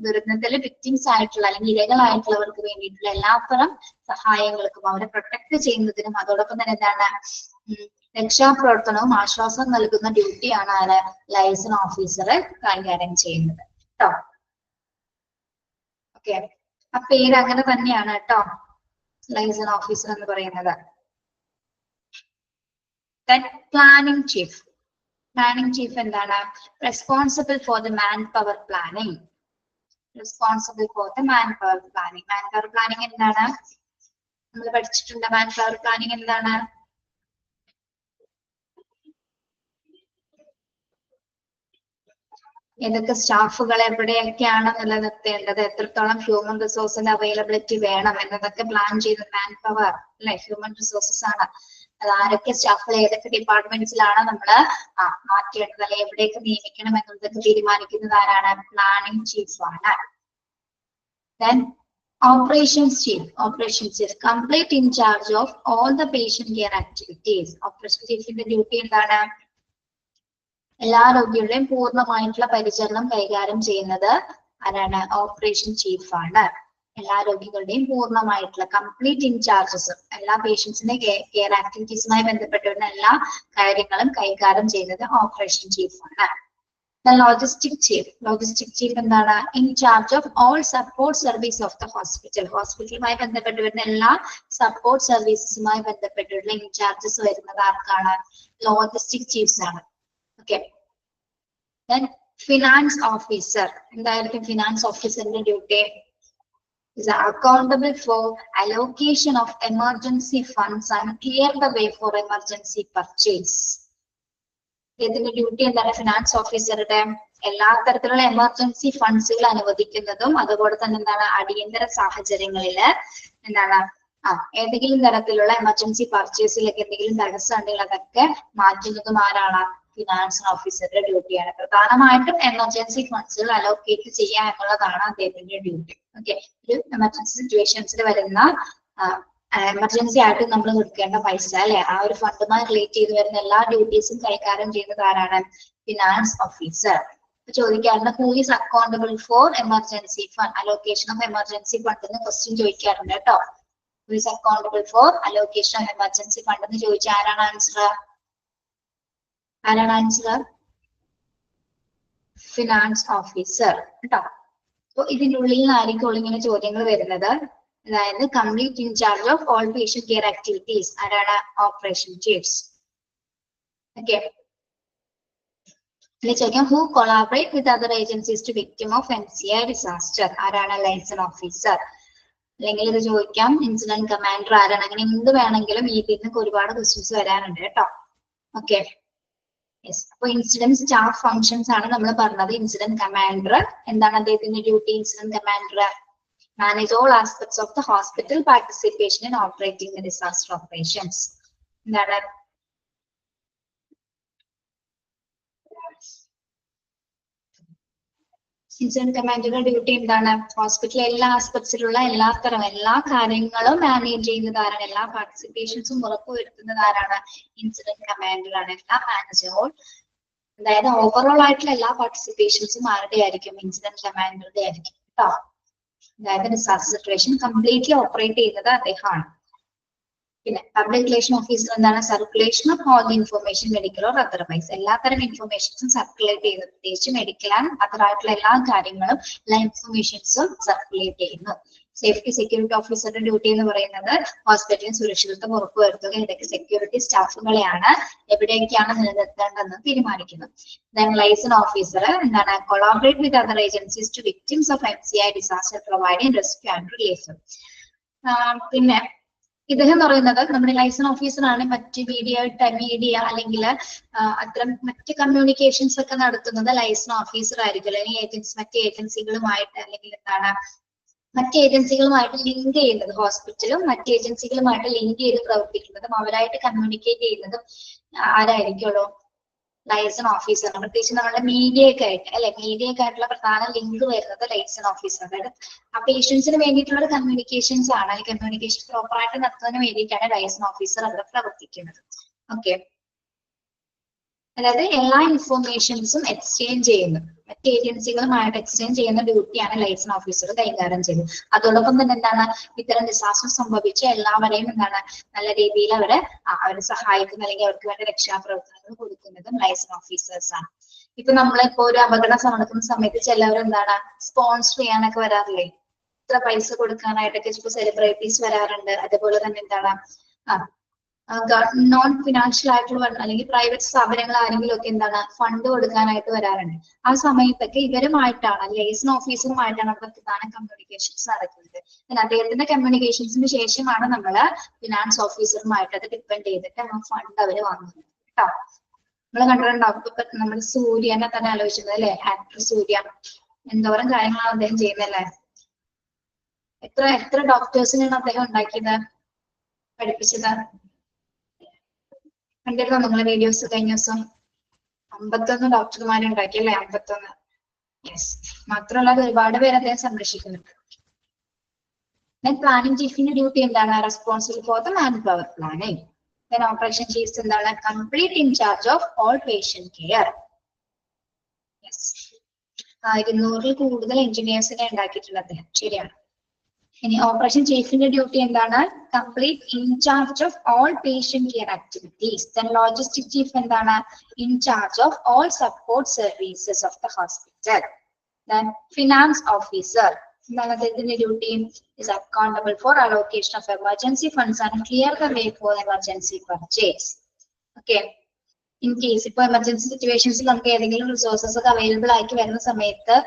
ദുരന്തത്തിലെ വിക്ടിംസ് ആയിട്ടുള്ള അല്ലെങ്കിൽ ഇരകളായിട്ടുള്ളവർക്ക് വേണ്ടിയിട്ടുള്ള എല്ലാത്തരം സഹായങ്ങൾക്കും അവരെ പ്രൊട്ടക്ട് ചെയ്യുന്നതിനും അതോടൊപ്പം തന്നെ എന്താണ്, രക്ഷാപ്രവർത്തനവും ആശ്വാസം നൽകുന്ന ഡ്യൂട്ടിയാണ് ആര്? ലൈസൺ ഓഫീസർ കൈകാര്യം ചെയ്യുന്നത് കേട്ടോ. ഓക്കെ, ആ പേര് അങ്ങനെ തന്നെയാണ് കേട്ടോ, ലൈസൺ ഓഫീസർ എന്ന് പറയുന്നത്. Planning chief. പ്ലാനിംഗ് ചീഫ് എന്താണ്? Responsible for the man power planning. Responsible for the man power planning. Man power planning എന്താണ്? നമ്മൾ പഠിച്ചിട്ടുണ്ട്. മാൻ പവർ പ്ലാനിംഗ് എന്താണ്? ഏതൊക്കെ സ്റ്റാഫുകൾ എവിടെയൊക്കെയാണ് നിലനിർത്തേണ്ടത്, എത്രത്തോളം ഹ്യൂമൻ റിസോഴ്സിന്റെ അവൈലബിലിറ്റി വേണം എന്നതൊക്കെ പ്ലാൻ ചെയ്ത് മാൻ പവർ അല്ലെ, ഹ്യൂമൻ റിസോഴ്സസ് ആണ്. അത് ആരൊക്കെ സ്റ്റാഫുകൾ ഏതൊക്കെ ഡിപ്പാർട്ട്മെന്റ്സിലാണ് നമ്മൾ മാറ്റേണ്ടത്, അല്ലെ എവിടെയൊക്കെ നിയമിക്കണം എന്നതൊക്കെ തീരുമാനിക്കുന്നത് ആരാണ്? പ്ലാനിംഗ് ചീഫ് ആണ്. Then operations chief. Operations chief complete in charge of all the patient care activities. Operations chiefന്റെ ഡ്യൂട്ടി എന്താണ്? എല്ലാ രോഗികളുടെയും പൂർണ്ണമായിട്ടുള്ള പരിചരണം കൈകാര്യം ചെയ്യുന്നത് ആരാണ്? ഓപ്പറേഷൻ ചീഫ് ആണ്. എല്ലാ രോഗികളുടെയും പൂർണ്ണമായിട്ടുള്ള കംപ്ലീറ്റ് ഇൻചാർജസ്, എല്ലാ പേഷ്യൻസിന്റെ കെയർ ആക്ടിവിറ്റീസുമായി ബന്ധപ്പെട്ട എല്ലാ കാര്യങ്ങളും കൈകാര്യം ചെയ്യുന്നത് ഓപ്പറേഷൻ ചീഫ് ആണ്. Logistic chief. ലോജിസ്റ്റിക് ചീഫ് എന്താണ്? In charge of all support service of the hospital. ഹോസ്പിറ്റലുമായി ബന്ധപ്പെട്ട് വരുന്ന എല്ലാ സപ്പോർട്ട് സർവീസസുമായി ബന്ധപ്പെട്ടുള്ള ഇൻചാർജസ് വരുന്നത് ആർക്കാണ്? ലോജിസ്റ്റിക് ചീഫ്സ് ആണ്. Okay, then finance officer. എന്തായിരിക്കും ഫിനാൻസ് ഓഫീസറിന്റെ duty? is accountable for allocation of emergency funds and clear the way for emergency purchase. ഇതിന്റെ ഡ്യൂട്ടി എന്താണ്? ഫിനാൻസ് ഓഫീസറുടെ എല്ലാ തരത്തിലുള്ള എമർജൻസി ഫണ്ട്സുകൾ അനുവദിക്കുന്നതും അതുപോലെ തന്നെ എന്താണ്, അടിയന്തര സാഹചര്യങ്ങളിൽ എന്താണ് ഏതെങ്കിലും തരത്തിലുള്ള എമർജൻസി പർച്ചേസിലൊക്കെ എന്തെങ്കിലും തടസ്സം ഉണ്ടെങ്കിൽ അതൊക്കെ മാറ്റുന്നതും ആരാണ്? ഫിനാൻസ് ഓഫീസറുടെ ഡ്യൂട്ടിയാണ്. പ്രധാനമായിട്ടും എമർജൻസി ഫണ്ട്സുകൾ അലോക്കേറ്റ് ചെയ്യുക എന്നുള്ളതാണ് അദ്ദേഹത്തിന്റെ ഡ്യൂട്ടി. ഓക്കെ, ഒരു എമർജൻസി സിറ്റുവേഷൻസിൽ വരുന്ന എമർജൻസി ആയിട്ട് നമ്മൾ കൊടുക്കേണ്ട പൈസ അല്ലെ, ആ ഒരു ഫണ്ടുമായി റിലേറ്റ് ചെയ്ത് വരുന്ന എല്ലാ ഡ്യൂട്ടീസും കൈകാര്യം ചെയ്യുന്നത് ആരാണ്? Finance officer. ചോദിക്കാറുണ്ട്, who is accountable for emergency fund, allocation of emergency fund എന്ന് ക്വസ്റ്റ്യൻ ചോദിക്കാറുണ്ട് കേട്ടോ. Who is accountable for allocation of emergency fund എന്ന് ചോദിച്ചാൽ ആരാണ് ആൻസർ? ആരാണ് ആൻസർ? ഫിനാൻസ് ഓഫീസർ കേട്ടോ. അപ്പൊ ഇതിന്റെ ഉള്ളിൽ നിന്നായിരിക്കും ഇങ്ങനെ ചോദ്യങ്ങൾ വരുന്നത്. അതായത് complete in charge of all patient care activities ആരാണ്? Operation chiefs. ഓക്കെ, ചോദിക്കാം, who collaborate with other agencies to victim of MCI disaster ആരാണ്? Liaison officer. അല്ലെങ്കിൽ ഇത് ചോദിക്കാം, ഇൻസിഡന്റ് കമാൻഡർ ആരാണ്? അങ്ങനെ എന്ത് വേണമെങ്കിലും ഇതിൽ നിന്ന് ഒരുപാട് ക്വസ്റ്റ്യൻസ് വരാനുണ്ട് കേട്ടോ. Okay, yes. അപ്പൊ ഇൻസിഡന്റ് സ്റ്റാഫ് ഫംഗ്ഷൻസ് ആണ് നമ്മൾ പറഞ്ഞത്. ഇൻസിഡന്റ് കമാൻഡർ എന്താണ് അദ്ദേഹത്തിന്റെ duty? Incident commander manage all aspects of the hospital participation in operating the disaster operations. എന്താണ്? ഇൻസിഡന്റ് കമാൻഡറുടെ ഡ്യൂട്ടി എന്താണ്? ഹോസ്പിറ്റലിലെ എല്ലാ ആസ്പെക്ട്സിലുള്ള എല്ലാ കാര്യങ്ങളും മാനേജ് ചെയ്യുന്നത് ആരാണ്? എല്ലാ പാർട്ടിസിപ്പേഷൻസും ഉറപ്പുവരുത്തുന്നത് ആരാണ്? ഇൻസിഡന്റ് കമാൻഡർ ആണ്. എല്ലാ മാനേജറും, അതായത് ഓവറോൾ ആയിട്ടുള്ള എല്ലാ പാർട്ടിസിപ്പേഷൻസും ആരുടെ ആയിരിക്കും? ഇൻസിഡന്റ് കമാൻഡറുടെ ആയിരിക്കും കേട്ടോ. അതായത് ഡിസാസ്റ്റർ സിറ്റുവേഷൻ കംപ്ലീറ്റ്ലി ഓപ്പറേറ്റ് ചെയ്യുന്നത് അദ്ദേഹമാണ്. പിന്നെ പബ്ലിക് റിലേഷൻ ഓഫീസർ എന്താണ്? Circulation of all information, medical or otherwise. എല്ലാത്തരം ഇൻഫർമേഷൻസും സർക്കുലേറ്റ് ചെയ്യുന്നു. പ്രത്യേകിച്ച് മെഡിക്കൽ ആൻഡ് അതർ ആയിട്ടുള്ള എല്ലാ കാര്യങ്ങളും, എല്ലാ ഇൻഫർമേഷൻസും സർക്കുലേറ്റ് ചെയ്യുന്നു. സേഫ്റ്റി സെക്യൂരിറ്റി ഓഫീസറുടെ ഡ്യൂട്ടി എന്ന് പറയുന്നത് ഹോസ്പിറ്റലിൽ സുരക്ഷിതത്വം ഉറപ്പുവരുത്തുക. ഇതൊക്കെ സെക്യൂരിറ്റി സ്റ്റാഫുകളെയാണ് എവിടെയൊക്കെയാണ് നിലനിർത്തേണ്ടതെന്ന് തീരുമാനിക്കുന്നത്. Then liaison officer എന്താണ്? collaborate with other agencies to victims of MCI disaster, providing rescue and relief. പിന്നെ ഇദ്ദേഹം പറയുന്നത് നമ്മുടെ ലൈസൺ ഓഫീസർ ആണ്. മറ്റ് മീഡിയ അല്ലെങ്കിൽ അത്തരം മറ്റ് കമ്മ്യൂണിക്കേഷൻസ് ഒക്കെ നടത്തുന്നത് ലൈസൺ ഓഫീസർ ആയിരിക്കും. അല്ലെങ്കിൽ മറ്റ് ഏജൻസികളുമായിട്ട് അല്ലെങ്കിൽ എന്താണ് മറ്റ് ഏജൻസികളുമായിട്ട് ലിങ്ക് ചെയ്യുന്നത്, ഹോസ്പിറ്റലും മറ്റ് ഏജൻസികളുമായിട്ട് ലിങ്ക് ചെയ്ത് പ്രവർത്തിക്കുന്നതും അവരായിട്ട് കമ്മ്യൂണിക്കേറ്റ് ചെയ്യുന്നതും ആരായിരിക്കുള്ളൂ? Liaison officer. പ്രത്യേകിച്ച് നമ്മുടെ മീഡിയയൊക്കെ ആയിട്ട് അല്ലെ, മീഡിയയൊക്കെ ആയിട്ടുള്ള പ്രധാന ലിങ്ക് വരുന്നത് ലൈസൺ ഓഫീസർ. അതായത് ആ പേഷ്യൻസിന് വേണ്ടിയിട്ടുള്ള ഒരു കമ്മ്യൂണിക്കേഷൻസ് ആണ്, അല്ലെങ്കിൽ കമ്മ്യൂണിക്കേഷൻ പ്രോപ്പർ ആയിട്ട് നടത്തുന്നതിന് വേണ്ടിയിട്ടാണ് ലൈസൺ ഓഫീസർ അവിടെ പ്രവർത്തിക്കുന്നത്. ഓക്കെ, അതായത് എല്ലാ ഇൻഫോർമേഷൻസും എക്സ്ചേഞ്ച് ചെയ്യുന്നു, മറ്റ് ഏജൻസികളുമായിട്ട് എക്സ്ചേഞ്ച് ചെയ്യുന്ന ഡ്യൂട്ടിയാണ് ലൈസൺ ഓഫീസർ കൈകാര്യം ചെയ്യുന്നത്. അതോടൊപ്പം തന്നെ എന്താണ്? ഇത്തരം ഡിസാസ്റ്റർ സംഭവിച്ച എല്ലാവരെയും എന്താണ് നല്ല രീതിയിൽ അവരെ സഹായിക്കുന്ന അല്ലെങ്കിൽ അവർക്ക് വേണ്ട രക്ഷാപ്രവർത്തനങ്ങൾ കൊടുക്കുന്നതും ലൈസൺ ഓഫീസേഴ്സ് ആണ്. ഇപ്പൊ നമ്മളിപ്പോ ഒരു അപകടം നടക്കുന്ന സമയത്ത് ചിലവർ എന്താണ് സ്പോൺസർ ചെയ്യാനൊക്കെ വരാറില്ലേ? ഇത്ര പൈസ കൊടുക്കാനായിട്ടൊക്കെ ഇപ്പൊ സെലിബ്രിറ്റീസ് വരാറുണ്ട്. അതുപോലെ തന്നെ എന്താണ് നോൺ ഫിനാൻഷ്യൽ ആയിട്ടുള്ള അല്ലെങ്കിൽ പ്രൈവറ്റ് സ്ഥാപനങ്ങൾ ആരെങ്കിലും ഒക്കെ എന്താണ് ഫണ്ട് കൊടുക്കാനായിട്ട് വരാറുണ്ട്. ആ സമയത്തൊക്കെ ഇവരുമായിട്ടാണ്, ലൈസൺ ഓഫീസറുമായിട്ടാണ് അവിടെ പ്രധാന കമ്മ്യൂണിക്കേഷൻസ് നടക്കുന്നത്. അദ്ദേഹത്തിന്റെ കമ്മ്യൂണിക്കേഷൻസിന് ശേഷമാണ് നമ്മള് ഫിനാൻസ് ഓഫീസറുമായിട്ട് അത് ഡിപ്പെൻഡ് ചെയ്തിട്ട് ആ ഫണ്ട് അവര് വാങ്ങുന്നത് കേട്ടോ. നമ്മൾ കണ്ടിട്ടുണ്ടാവും ഇപ്പൊ നമ്മുടെ സൂര്യനെ തന്നെ ആലോചിച്ചത് അല്ലെ, ആക്ടർ സൂര്യ എന്തോരം കാര്യങ്ങളാണ് അദ്ദേഹം ചെയ്യുന്നല്ലേ. എത്ര ഡോക്ടേഴ്സിനാണ് അദ്ദേഹം ഉണ്ടാക്കിയത്, പഠിപ്പിച്ചത്? കണ്ടിരുന്നോ നിങ്ങളെ വീഡിയോസ് കഴിഞ്ഞ ദിവസം? 51 ഡോക്ടർമാരെ ഉണ്ടാക്കി അല്ലെ, 51. യെസ്. മാത്രമല്ല ഒരുപാട് പേര് അദ്ദേഹം സംരക്ഷിക്കുന്നുണ്ട്. പ്ലാനിംഗ് ചീഫിന്റെ ഡ്യൂട്ടി എന്താണ്? Responsible for the man power planning. Then operation chiefs എന്താണ്? Complete in charge of all patient care. Yes. 200-ൽ കൂടുതൽ എഞ്ചിനീയേഴ്സിനെ ഉണ്ടാക്കിയിട്ടുള്ള അദ്ദേഹം, ശരിയാണ്. ഇനി ഓപ്പറേഷൻ ചീഫിന്റെ ഡ്യൂട്ടി എന്താണ്? Complete in charge of all patient care activities. Then logistic chief എന്താണ്? In charge of all support services of the hospital. Then finance officer എന്താണ് അദ്ദേഹത്തിന്റെ duty? Is accountable for allocation of emergency funds and clear the way for emergency purchase. Okay, in case ഇപ്പൊ emergency സിറ്റുവേഷൻസിൽ നമുക്ക് ഏതെങ്കിലും resources ഒക്കെ available ആക്കി വരുന്ന സമയത്ത്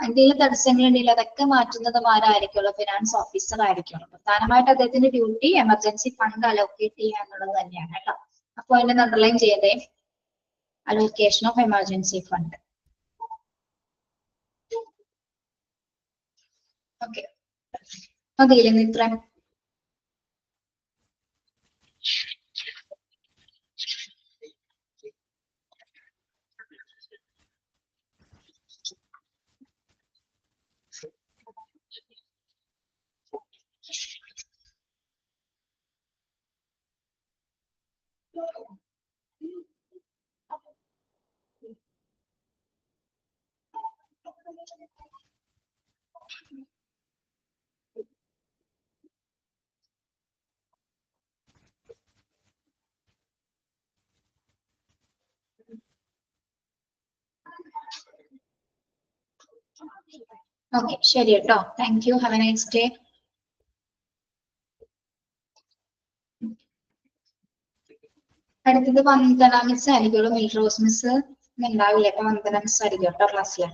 എന്തെങ്കിലും തടസ്സങ്ങളുണ്ടെങ്കിൽ അതൊക്കെ മാറ്റുന്നതും ആരായിരിക്കുമല്ലോ? ഫിനാൻസ് ഓഫീസർ ആയിരിക്കുമല്ലോ. പ്രധാനമായിട്ട് അദ്ദേഹത്തിന്റെ ഡ്യൂട്ടി എമർജൻസി ഫണ്ട് അലോക്കേറ്റ് ചെയ്യുക എന്നുള്ളത് തന്നെയാണ് കേട്ടോ. അപ്പൊ അതിന്റെ അണ്ടർലൈൻ ചെയ്തേ, allocation of emergency fund. Okay, മതിയില്ലേ ഇത്ര? ഓക്കെ, ശരി കേട്ടോ. Thank you. Have a nice day. അടുത്തത് വന്ദന മിസ് ആയിരിക്കുമല്ലോ. മിൽറോസ് മിസ് ഉണ്ടാവില്ല. അപ്പൊ വന്ദന മിസ് ആയിരിക്കും കേട്ടോ ക്ലാസ്സില്.